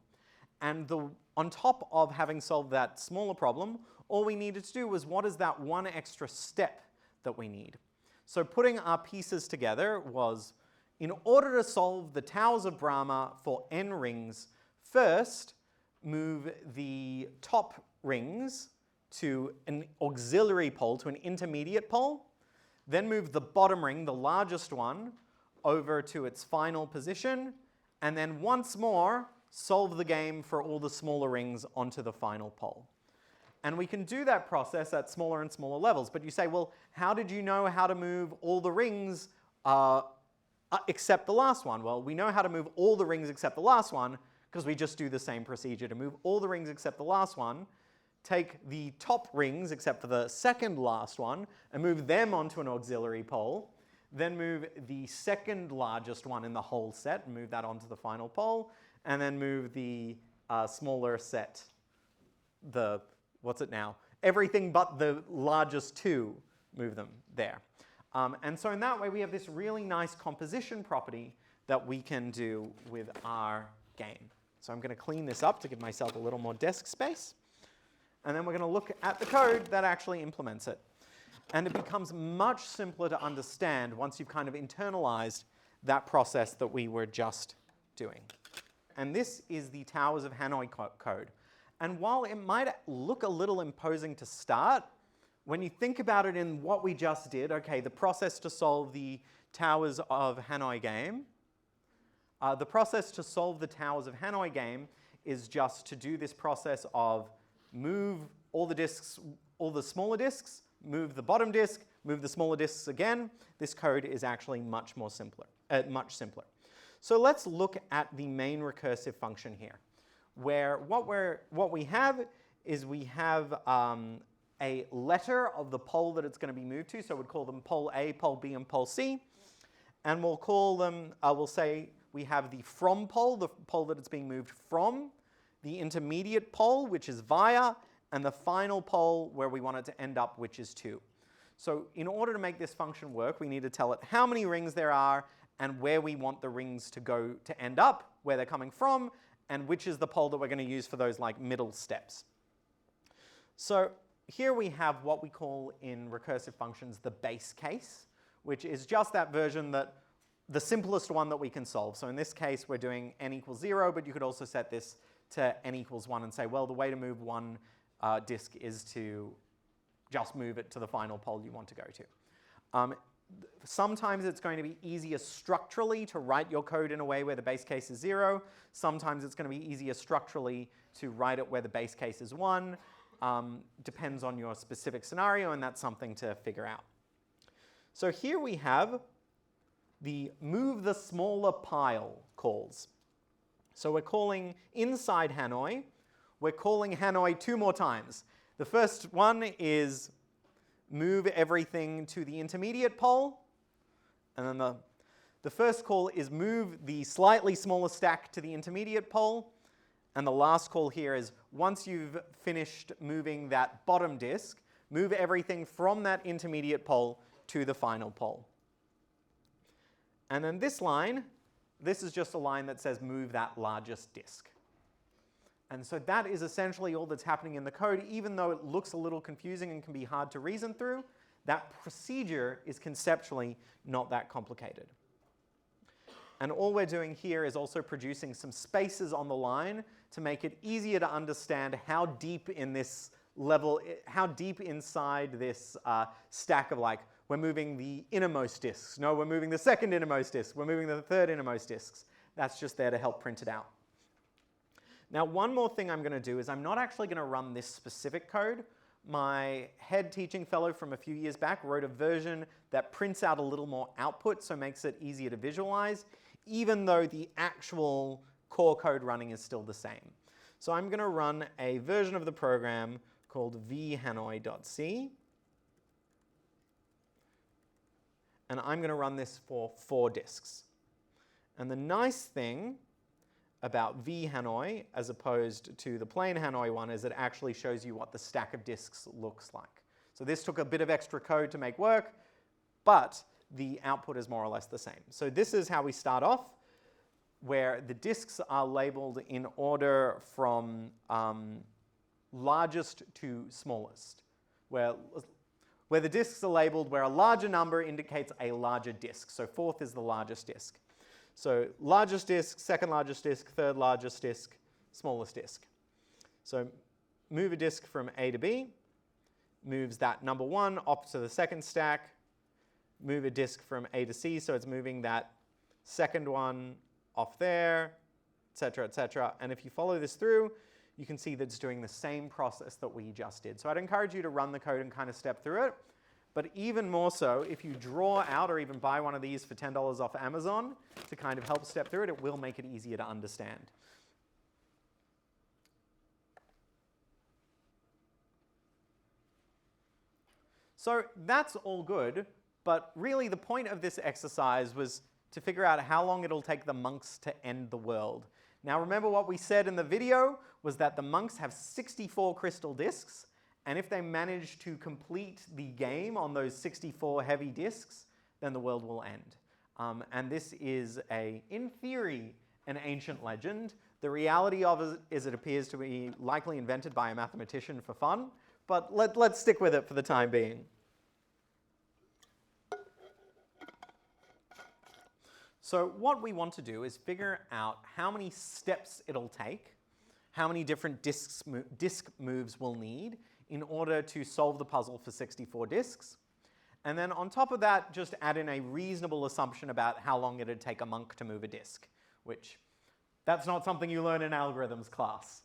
And on top of having solved that smaller problem, all we needed to do was, what is that one extra step that we need? So putting our pieces together was, in order to solve the Towers of Brahma for n rings, first move the top rings to an auxiliary pole, to an intermediate pole, then move the bottom ring, the largest one, over to its final position, and then once more solve the game for all the smaller rings onto the final pole. And we can do that process at smaller and smaller levels. But you say, well, how did you know how to move all the rings except the last one? Well, we know how to move all the rings except the last one because we just do the same procedure. To move all the rings except the last one, take the top rings except for the second last one and move them onto an auxiliary pole. Then move the second largest one in the whole set and move that onto the final pole. And then move the smaller set, what's it now? Everything but the largest 2, move them there. And so in that way, we have this really nice composition property that we can do with our game. So I'm going to clean this up to give myself a little more desk space. And then we're going to look at the code that actually implements it. And it becomes much simpler to understand once you've kind of internalized that process that we were just doing. And this is the Towers of Hanoi code. And while it might look a little imposing to start, when you think about it in what we just did, okay, the process to solve the Towers of Hanoi game, the process to solve the Towers of Hanoi game is just to do this process of move all the disks, all the smaller disks, move the bottom disk, move the smaller disks again. This code is actually much simpler. So let's look at the main recursive function here, where what we have is we have a letter of the pole that it's going to be moved to. So we'd call them pole A, pole B, and pole C. And we'll call them, we'll say we have the from pole, the pole that it's being moved from, the intermediate pole, which is via, and the final pole where we want it to end up, which is to. So in order to make this function work, we need to tell it how many rings there are and where we want the rings to go to end up, where they're coming from, and which is the pole that we're going to use for those like middle steps. So here we have what we call in recursive functions the base case, which is just that version that the simplest one that we can solve. So in this case, we're doing n equals 0, but you could also set this to n equals 1 and say, well, the way to move one disk is to just move it to the final pole you want to go to. Sometimes it's going to be easier structurally to write your code in a way where the base case is 0. Sometimes it's going to be easier structurally to write it where the base case is 1. Depends on your specific scenario, and that's something to figure out. So here we have the move the smaller pile calls. So we're calling inside Hanoi, we're calling Hanoi 2 more times. The first one is move everything to the intermediate pole. And then the first call is move the slightly smaller stack to the intermediate pole. And the last call here is once you've finished moving that bottom disk, move everything from that intermediate pole to the final pole. And then this line, this is just a line that says move that largest disk. And so that is essentially all that's happening in the code. Even though it looks a little confusing and can be hard to reason through, that procedure is conceptually not that complicated. And all we're doing here is also producing some spaces on the line to make it easier to understand how deep in this level, how deep inside this stack of like, we're moving the innermost disks. No, we're moving the second innermost disk. We're moving the third innermost disks. That's just there to help print it out. Now, one more thing I'm going to do is I'm not actually going to run this specific code. My head teaching fellow from a few years back wrote a version that prints out a little more output, so makes it easier to visualize, even though the actual core code running is still the same. So I'm going to run a version of the program called vhanoi.c. And I'm going to run this for 4 disks. And the nice thing about vhanoi, as opposed to the plain Hanoi one, is it actually shows you what the stack of disks looks like. So this took a bit of extra code to make work, but the output is more or less the same. So this is how we start off, where the disks are labeled in order from largest to smallest, where the disks are labeled where a larger number indicates a larger disk. So 4th is the largest disk. So largest disk, second largest disk, third largest disk, smallest disk. So move a disk from A to B, moves that number 1 off to the second stack, move a disk from A to C, so it's moving that second one off there, etc., etc. And if you follow this through, you can see that it's doing the same process that we just did. So I'd encourage you to run the code and kind of step through it. But even more so, if you draw out or even buy one of these for $10 off Amazon to kind of help step through it, it will make it easier to understand. So that's all good, but really the point of this exercise was to figure out how long it'll take the monks to end the world. Now remember what we said in the video was that the monks have 64 crystal disks, and if they manage to complete the game on those 64 heavy disks, then the world will end. And this is, in theory, an ancient legend. The reality of it is it appears to be likely invented by a mathematician for fun, but let's stick with it for the time being. So what we want to do is figure out how many steps it'll take, how many different disk moves we'll need in order to solve the puzzle for 64 disks. And then on top of that, just add in a reasonable assumption about how long it'd take a monk to move a disk, which that's not something you learn in algorithms class.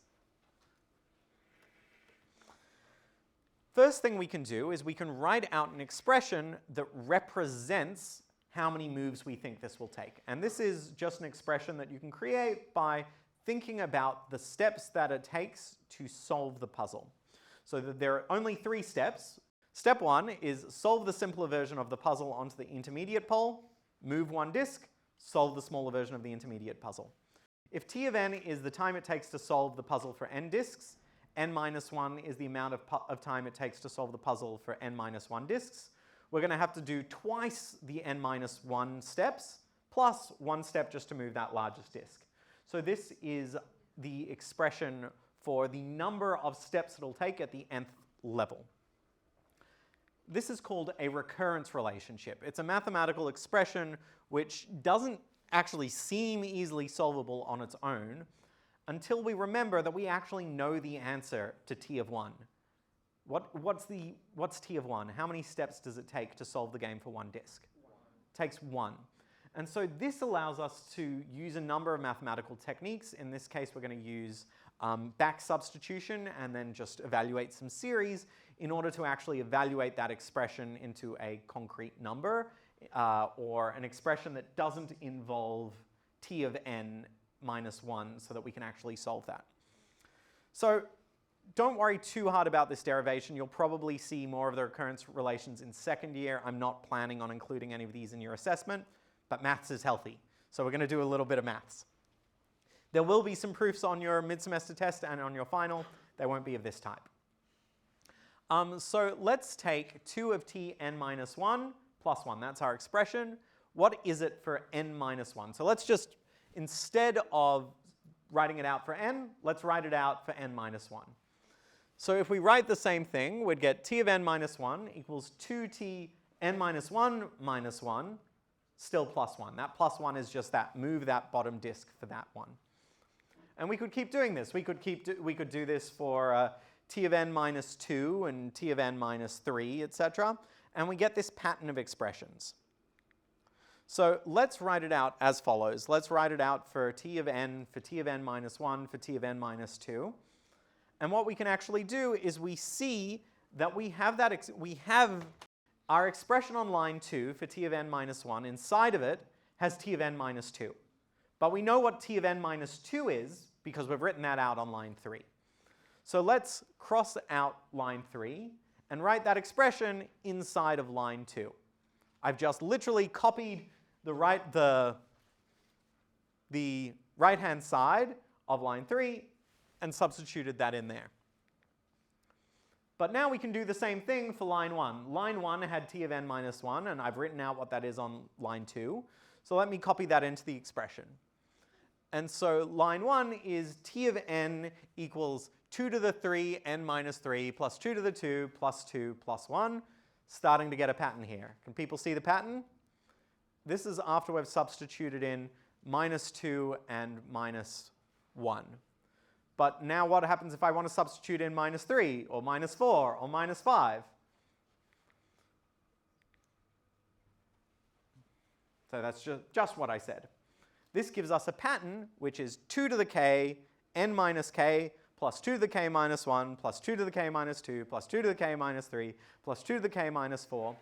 First thing we can do is we can write out an expression that represents how many moves we think this will take. And this is just an expression that you can create by thinking about the steps that it takes to solve the puzzle. So that there are only 3 steps. Step 1 is solve the simpler version of the puzzle onto the intermediate pole, move 1 disk, solve the smaller version of the intermediate puzzle. If t of n is the time it takes to solve the puzzle for n disks, n minus 1 is the amount of time it takes to solve the puzzle for n minus 1 disks, we're going to have to do twice the n minus 1 steps, plus 1 step just to move that largest disk. So this is the expression for the number of steps it'll take at the nth level. This is called a recurrence relationship. It's a mathematical expression which doesn't actually seem easily solvable on its own until we remember that we actually know the answer to t of 1. What's t of 1? How many steps does it take to solve the game for 1 disk? It takes 1. And so this allows us to use a number of mathematical techniques. In this case, we're going to use back substitution and then just evaluate some series in order to actually evaluate that expression into a concrete number or an expression that doesn't involve t of n minus 1 so that we can actually solve that. So don't worry too hard about this derivation. You'll probably see more of the recurrence relations in second year. I'm not planning on including any of these in your assessment, but maths is healthy. So we're going to do a little bit of maths. There will be some proofs on your mid-semester test and on your final. They won't be of this type. So let's take 2 of t n minus 1 plus 1. That's our expression. What is it for n minus 1? So let's just, instead of writing it out for n, let's write it out for n minus 1. So if we write the same thing, we'd get t of n minus 1 equals 2t n minus 1 minus 1, still plus 1. That plus 1 is just that, move that bottom disk for that one. And we could keep doing this. We could do this for t of n minus 2 and t of n minus 3, etc. And we get this pattern of expressions. So let's write it out as follows. Let's write it out for t of n minus 1, for t of n minus 2. And what we can actually do is we see that we have our expression on line 2 for t of n minus 1. Inside of it has t of n minus 2. But we know what t of n minus 2 is because we've written that out on line 3. So let's cross out line 3 and write that expression inside of line 2. I've just literally copied the right-hand side of line 3 and substituted that in there. But now we can do the same thing for line 1. Line 1 had t of n minus 1, and I've written out what that is on line 2. So let me copy that into the expression. And so line 1 is t of n equals 2 to the 3 n minus 3 plus 2 to the 2 plus 2 plus 1. Starting to get a pattern here. Can people see the pattern? This is after we've substituted in minus 2 and minus 1. But now what happens if I want to substitute in minus 3 or minus 4 or minus 5? So that's just what I said. This gives us a pattern which is 2 to the k n minus k plus 2 to the k minus 1 plus 2 to the k minus 2 plus 2 to the k minus 3 plus 2 to the k minus 4.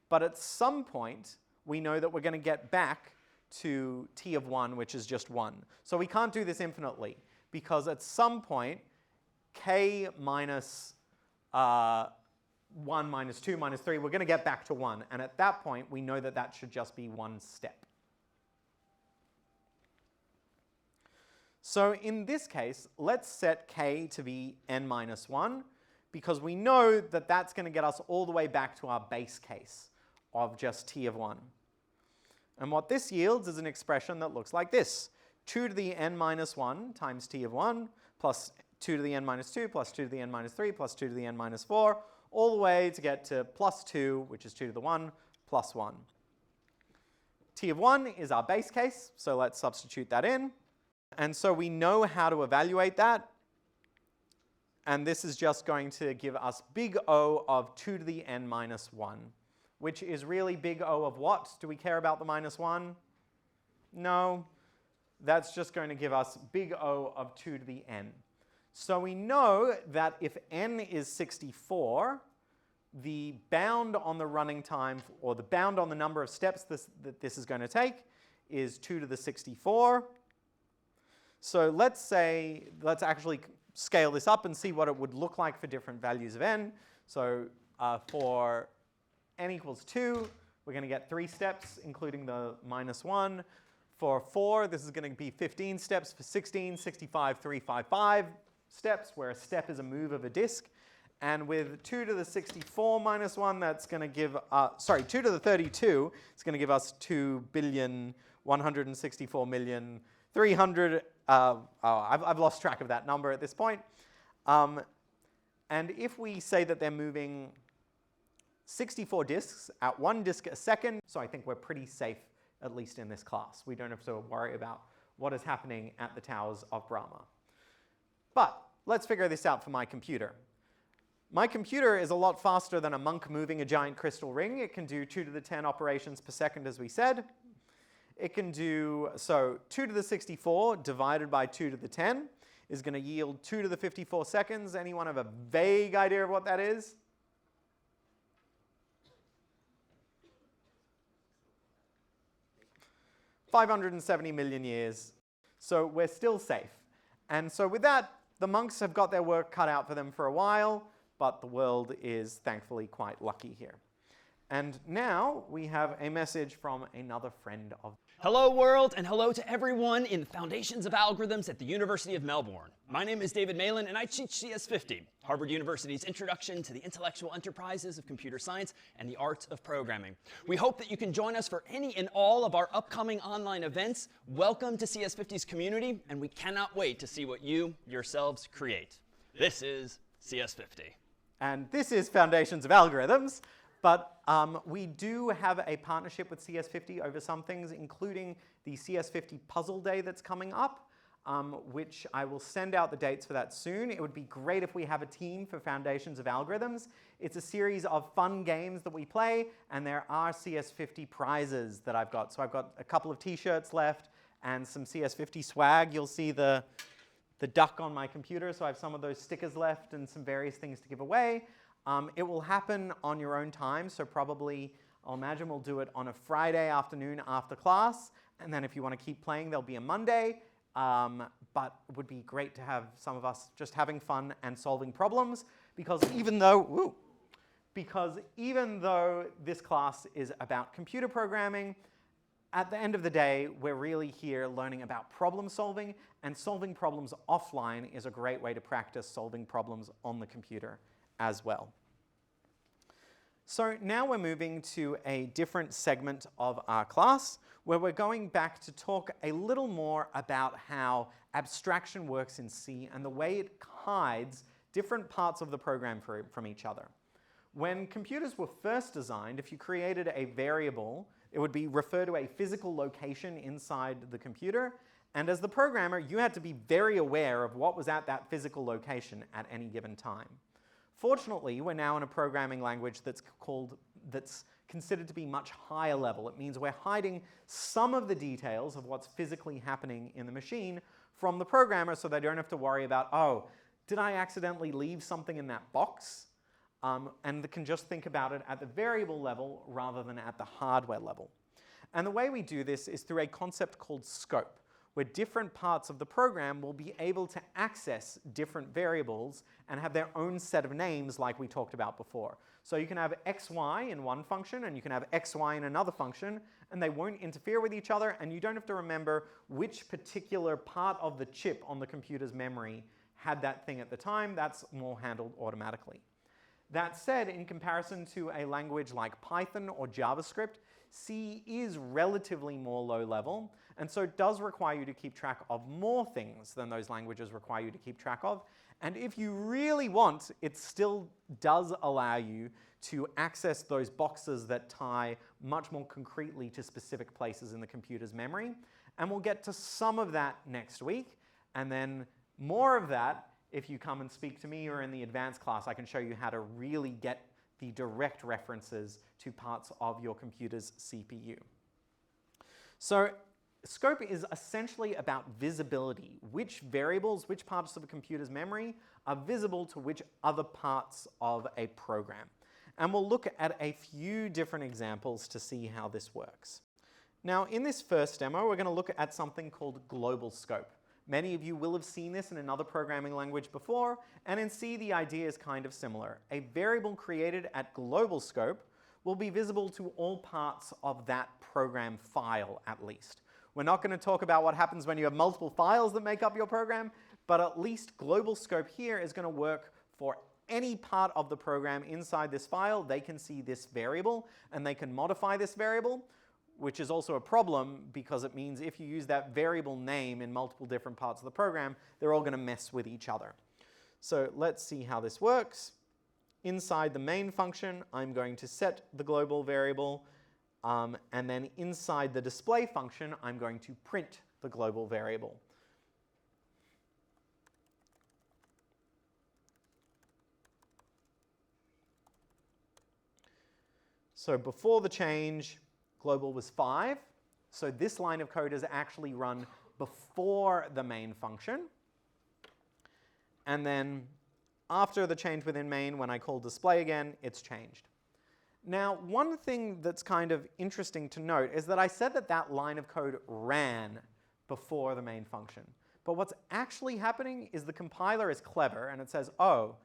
But at some point, we know that we're going to get back to t of 1, which is just 1. So we can't do this infinitely, because at some point, k minus 1 minus 2 minus 3, we're going to get back to 1. And at that point, we know that that should just be one step. So in this case, let's set k to be n minus 1, because we know that that's going to get us all the way back to our base case of just t of 1. And what this yields is an expression that looks like this. 2 to the n minus 1 times t of 1 plus 2 to the n minus 2 plus 2 to the n minus 3 plus 2 to the n minus 4, all the way to get to plus 2, which is 2 to the 1, plus 1. T of 1 is our base case, so let's substitute that in. And so we know how to evaluate that And this is just going to give us big O of 2 to the n minus 1, which is really big O of what? Do we care about the minus 1? No. That's just going to give us big O of 2 to the n. So we know that if n is 64, the bound on the running time, or the bound on the number of steps that this is going to take, is 2 to the 64. So let's actually scale this up and see what it would look like for different values of n. So for n equals 2, we're going to get 3 steps, including the minus 1. For 4, this is going to be 15 steps. For 16, 65, 355 steps, where a step is a move of a disk. And with 2 to the 64 minus 1, that's going to give, 2 to the 32, it's going to give us 2,164,300,000. I've lost track of that number at this point. And if we say that they're moving 64 disks at 1 disk a second, so I think we're pretty safe, at least in this class. We don't have to worry about what is happening at the towers of Brahma. But let's figure this out for my computer. My computer is a lot faster than a monk moving a giant crystal ring. It can do 2 to the 10 operations per second, as we said. It can do, so 2 to the 64 divided by 2 to the 10 is going to yield 2 to the 54 seconds. Anyone have a vague idea of what that is? $570 million years. So we're still safe. And so with that, the monks have got their work cut out for them for a while, but the world is thankfully quite lucky here. And now we have a message from another friend of... Hello world, and hello to everyone in Foundations of Algorithms at the University of Melbourne. My name is David Malin, and I teach CS50, Harvard University's Introduction to the Intellectual Enterprises of Computer Science and the Art of Programming. We hope that you can join us for any and all of our upcoming online events. Welcome to CS50's community, and we cannot wait to see what you yourselves create. This is CS50. And this is Foundations of Algorithms. But we do have a partnership with CS50 over some things, including the CS50 Puzzle Day that's coming up, which I will send out the dates for that soon. It would be great if we have a team for Foundations of Algorithms. It's a series of fun games that we play, and there are CS50 prizes that I've got. So I've got a couple of t-shirts left and some CS50 swag. You'll see the duck on my computer, so I have some of those stickers left and some various things to give away. It will happen on your own time, so probably, I'll imagine we'll do it on a Friday afternoon after class, and then if you want to keep playing, there'll be a Monday, but it would be great to have some of us just having fun and solving problems, because even though this class is about computer programming, at the end of the day, we're really here learning about problem solving, and solving problems offline is a great way to practice solving problems on the computer as well. So now we're moving to a different segment of our class where we're going back to talk a little more about how abstraction works in C and the way it hides different parts of the program from each other. When computers were first designed, if you created a variable, it would be referred to a physical location inside the computer, and as the programmer, you had to be very aware of what was at that physical location at any given time. Fortunately, we're now in a programming language that's considered to be much higher level. It means we're hiding some of the details of what's physically happening in the machine from the programmer so they don't have to worry about, oh, did I accidentally leave something in that box? And they can just think about it at the variable level rather than at the hardware level. And the way we do this is through a concept called scope, where different parts of the program will be able to access different variables and have their own set of names like we talked about before. So you can have xy in one function and you can have xy in another function, and they won't interfere with each other, and you don't have to remember which particular part of the chip on the computer's memory had that thing at the time. That's more handled automatically. That said, in comparison to a language like Python or JavaScript, C is relatively more low level, and so it does require you to keep track of more things than those languages require you to keep track of. And if you really want, it still does allow you to access those boxes that tie much more concretely to specific places in the computer's memory. And we'll get to some of that next week, and then more of that if you come and speak to me or in the advanced class, I can show you how to really get the direct references to parts of your computer's CPU. So scope is essentially about visibility. Which variables, which parts of a computer's memory are visible to which other parts of a program. And we'll look at a few different examples to see how this works. Now, in this first demo, we're going to look at something called global scope. Many of you will have seen this in another programming language before, and in C, the idea is kind of similar. A variable created at global scope will be visible to all parts of that program file, at least. We're not going to talk about what happens when you have multiple files that make up your program, but at least global scope here is going to work for any part of the program inside this file. They can see this variable, and they can modify this variable, which is also a problem because it means if you use that variable name in multiple different parts of the program, they're all going to mess with each other. So let's see how this works. Inside the main function, I'm going to set the global variable, and then inside the display function, I'm going to print the global variable. So before the change, global was 5. So this line of code is actually run before the main function. And then after the change within main, when I call display again, it's changed. Now, one thing that's kind of interesting to note is that I said that that line of code ran before the main function. But what's actually happening is the compiler is clever and it says, oh,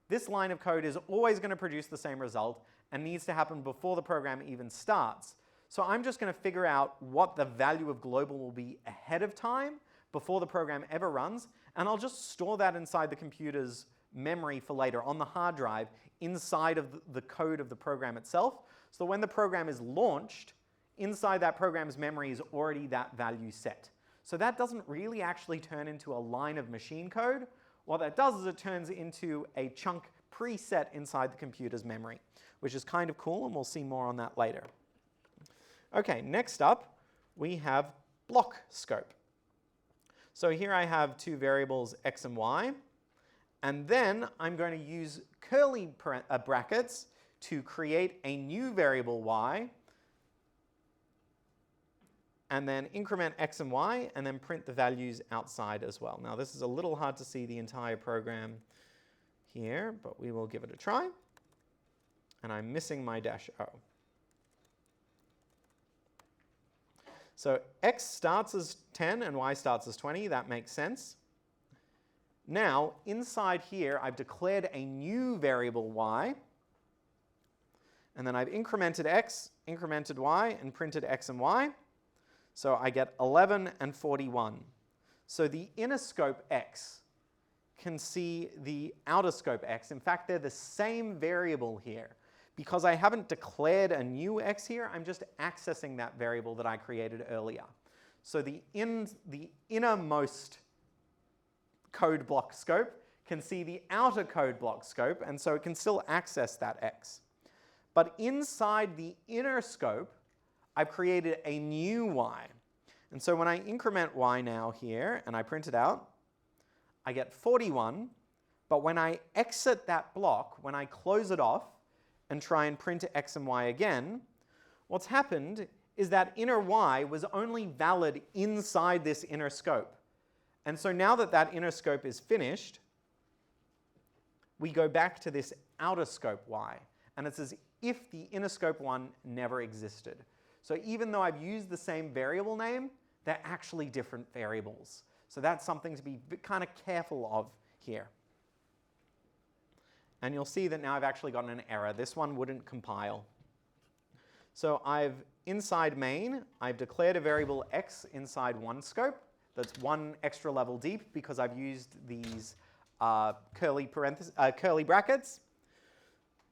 this line of code is always going to produce the same result and needs to happen before the program even starts. So I'm just going to figure out what the value of global will be ahead of time before the program ever runs, and I'll just store that inside the computer's memory for later on the hard drive inside of the code of the program itself. So when the program is launched, inside that program's memory is already that value set. So that doesn't really actually turn into a line of machine code. What that does is it turns into a chunk preset inside the computer's memory, which is kind of cool, and we'll see more on that later. Okay, next up, we have block scope. So here I have two variables, x and y, and then I'm going to use curly brackets to create a new variable y, and then increment x and y, and then print the values outside as well. Now this is a little hard to see the entire program here, but we will give it a try. And I'm missing my -o. So x starts as 10 and y starts as 20. That makes sense. Now, inside here, I've declared a new variable y. And then I've incremented x, incremented y, and printed x and y. So I get 11 and 41. So the inner scope x can see the outer scope x. In fact, they're the same variable here. Because I haven't declared a new x here, I'm just accessing that variable that I created earlier. So the innermost code block scope can see the outer code block scope, and so it can still access that x. But inside the inner scope, I've created a new y. And so when I increment y now here, and I print it out, I get 41. But when I exit that block, when I close it off, and try and print x and y again, what's happened is that inner y was only valid inside this inner scope. And so now that that inner scope is finished, we go back to this outer scope y. And it's as if the inner scope one never existed. So even though I've used the same variable name, they're actually different variables. So that's something to be kind of careful of here. And you'll see that now I've actually gotten an error. This one wouldn't compile. So inside main, I've declared a variable x inside one scope that's one extra level deep because I've used these curly brackets.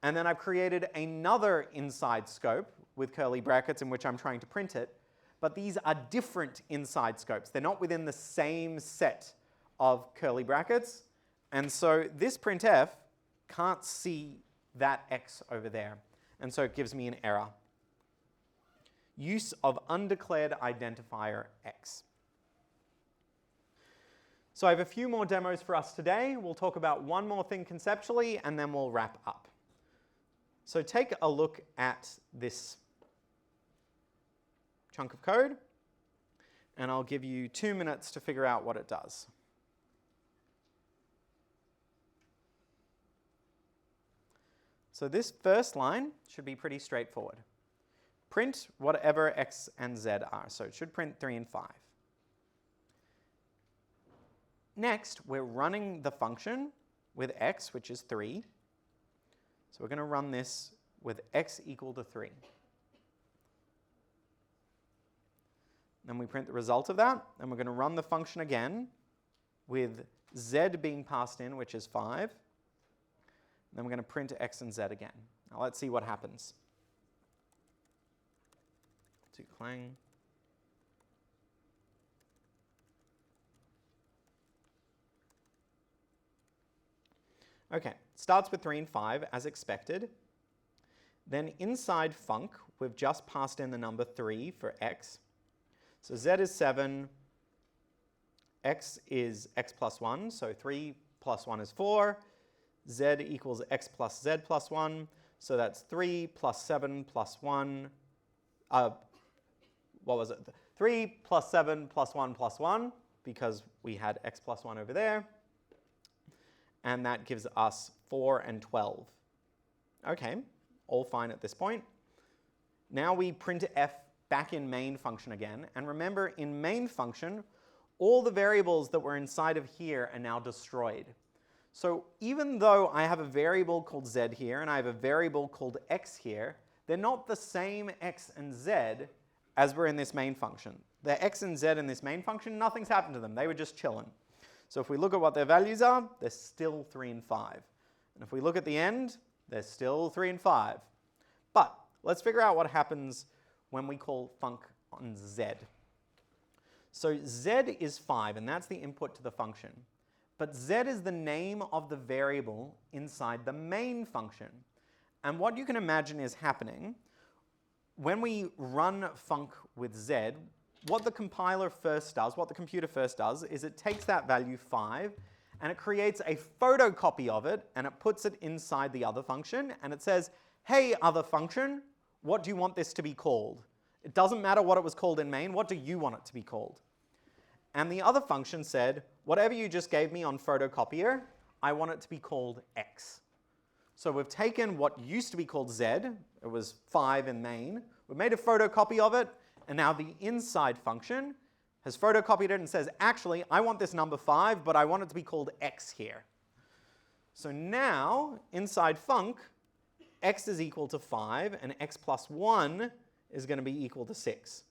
And then I've created another inside scope with curly brackets in which I'm trying to print it. But these are different inside scopes. They're not within the same set of curly brackets. And so this printf can't see that x over there. And so it gives me an error. Use of undeclared identifier x. So I have a few more demos for us today. We'll talk about one more thing conceptually, and then we'll wrap up. So take a look at this chunk of code, and I'll give you 2 minutes to figure out what it does. So this first line should be pretty straightforward. Print whatever x and z are. So it should print 3 and 5. Next, we're running the function with x, which is 3. So we're going to run this with x equal to 3. Then we print the result of that, and we're going to run the function again with z being passed in, which is 5. Then we're going to print x and z again. Now let's see what happens. To Clang. Okay, starts with 3 and 5 as expected. Then inside func, we've just passed in the number 3 for x. So z is 7, x is x plus 1, so 3 plus 1 is 4. Z equals x plus z plus 1, so that's 3 plus 7 plus 1. What was it? 3 plus 7 plus 1 plus 1, because we had x plus 1 over there. And that gives us 4 and 12. Okay, all fine at this point. Now we print f back in main function again. And remember, in main function, all the variables that were inside of here are now destroyed. So even though I have a variable called z here and I have a variable called x here, they're not the same x and z as were in this main function. The x and z in this main function, nothing's happened to them. They were just chilling. So if we look at what their values are, they're still 3 and 5. And if we look at the end, they're still 3 and 5. But let's figure out what happens when we call func on z. So z is 5, and that's the input to the function. But z is the name of the variable inside the main function. And what you can imagine is happening when we run func with z, what the compiler first does, what the computer first does, is it takes that value 5 and it creates a photocopy of it and it puts it inside the other function and it says, hey, other function, what do you want this to be called? It doesn't matter what it was called in main, what do you want it to be called? And the other function said, whatever you just gave me on photocopier, I want it to be called x. So we've taken what used to be called z, it was 5 in main, we've made a photocopy of it, and now the inside function has photocopied it and says, actually, I want this number 5, but I want it to be called x here. So now, inside func, x is equal to 5, and x plus 1 is going to be equal to 6.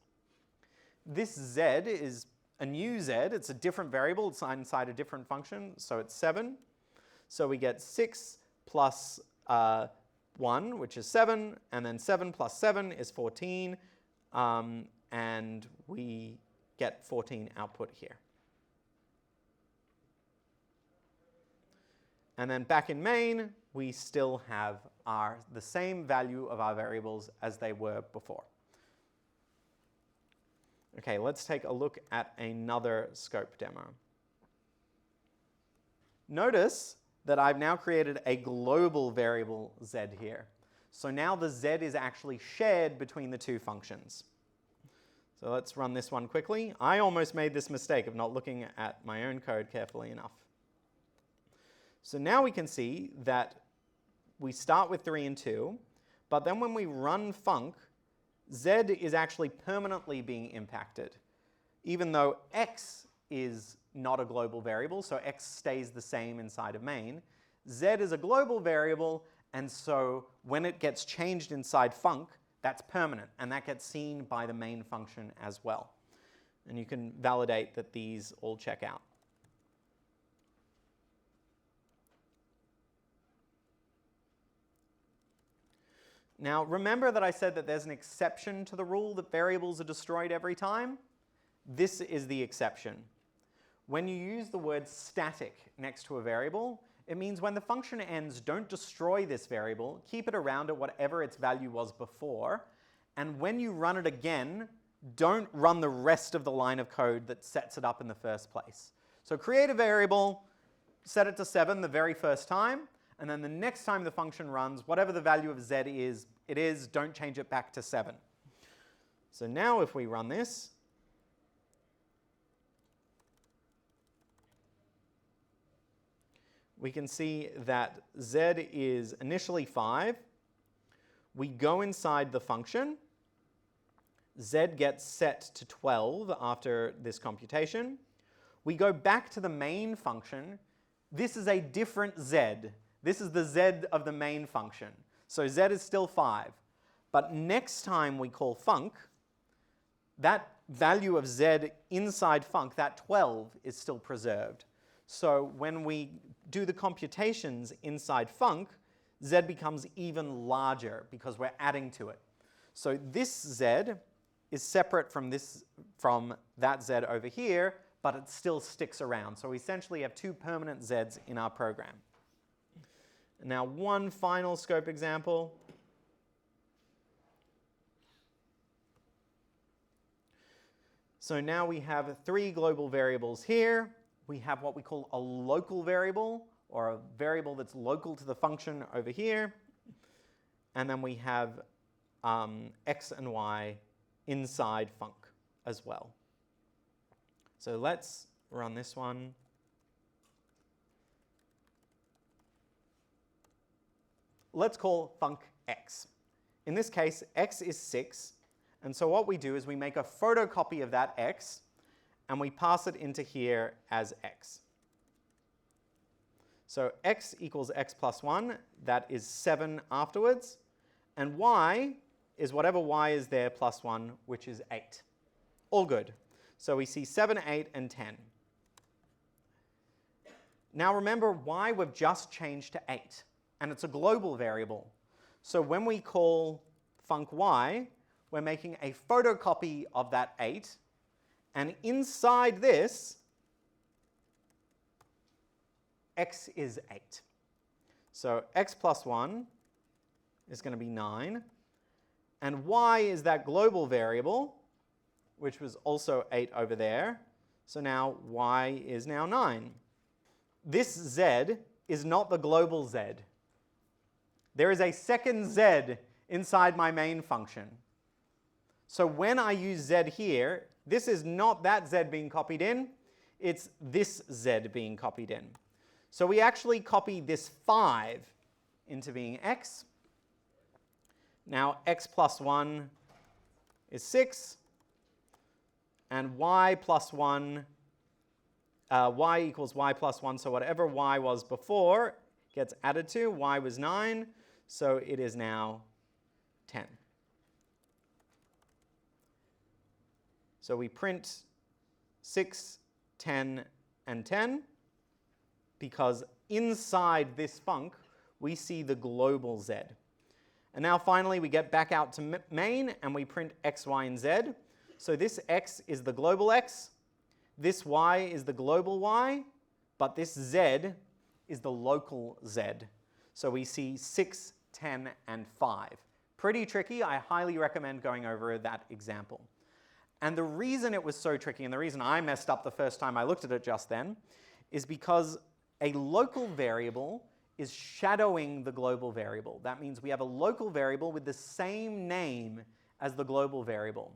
This z is a new z. It's a different variable. It's inside a different function, so it's 7. So we get 6 plus 1, which is 7, and then 7 plus 7 is 14. And we get 14 output here. And then back in main, we still have the same value of our variables as they were before. Okay, let's take a look at another scope demo. Notice that I've now created a global variable z here. So now the z is actually shared between the two functions. So let's run this one quickly. I almost made this mistake of not looking at my own code carefully enough. So now we can see that we start with 3 and 2, but then when we run func, z is actually permanently being impacted, even though x is not a global variable, so x stays the same inside of main. Z is a global variable, and so when it gets changed inside func, that's permanent, and that gets seen by the main function as well. And you can validate that these all check out. Now, remember that I said that there's an exception to the rule that variables are destroyed every time? This is the exception. When you use the word static next to a variable, it means when the function ends, don't destroy this variable, keep it around at whatever its value was before, and when you run it again, don't run the rest of the line of code that sets it up in the first place. So create a variable, set it to 7 the very first time, and then the next time the function runs, whatever the value of z is, don't change it back to 7. So now if we run this, we can see that z is initially 5. We go inside the function. Z gets set to 12 after this computation. We go back to the main function. This is a different z. This is the z of the main function. So z is still 5. But next time we call func, that value of z inside func, that 12, is still preserved. So when we do the computations inside func, z becomes even larger because we're adding to it. So this z is separate from that z over here, but it still sticks around. So we essentially have 2 permanent z's in our program. Now one final scope example. So now we have 3 global variables here. We have what we call a local variable, or a variable that's local to the function over here. And then we have x and y inside func as well. So let's run this one. Let's call func x. In this case, x is 6. And so what we do is we make a photocopy of that x, and we pass it into here as x. So x equals x plus 1. That is 7 afterwards. And y is whatever y is there plus 1, which is 8. All good. So we see 7, 8, and 10. Now remember, y we've just changed to 8, and it's a global variable. So when we call func y, we're making a photocopy of that 8, and inside this, x is 8. So x plus 1 is going to be 9, and y is that global variable, which was also 8 over there. So now y is now 9. This z is not the global z. There is a second z inside my main function. So when I use z here, this is not that z being copied in, it's this z being copied in. So we actually copy this 5 into being x. Now x plus 1 is 6, and y plus 1, y equals y plus 1, so whatever y was before gets added to. Y was 9, so it is now 10. So we print 6, 10, and 10, because inside this func, we see the global z. And now finally, we get back out to main, and we print x, y, and z. So this x is the global x, this y is the global y, but this z is the local z. So we see 6, 10, and 5. Pretty tricky. I highly recommend going over that example. And the reason it was so tricky, and the reason I messed up the first time I looked at it just then, is because a local variable is shadowing the global variable. That means we have a local variable with the same name as the global variable.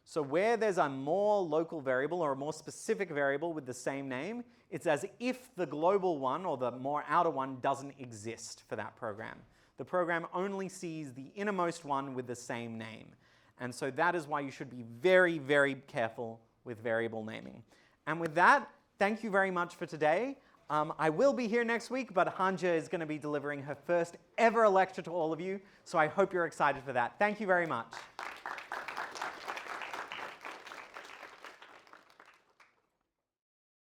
So where there's a more local variable or a more specific variable with the same name, it's as if the global one or the more outer one doesn't exist for that program. The program only sees the innermost one with the same name. And so that is why you should be very, very careful with variable naming. And with that, thank you very much for today. I will be here next week, but Hanja is going to be delivering her first ever lecture to all of you, so I hope you're excited for that. Thank you very much.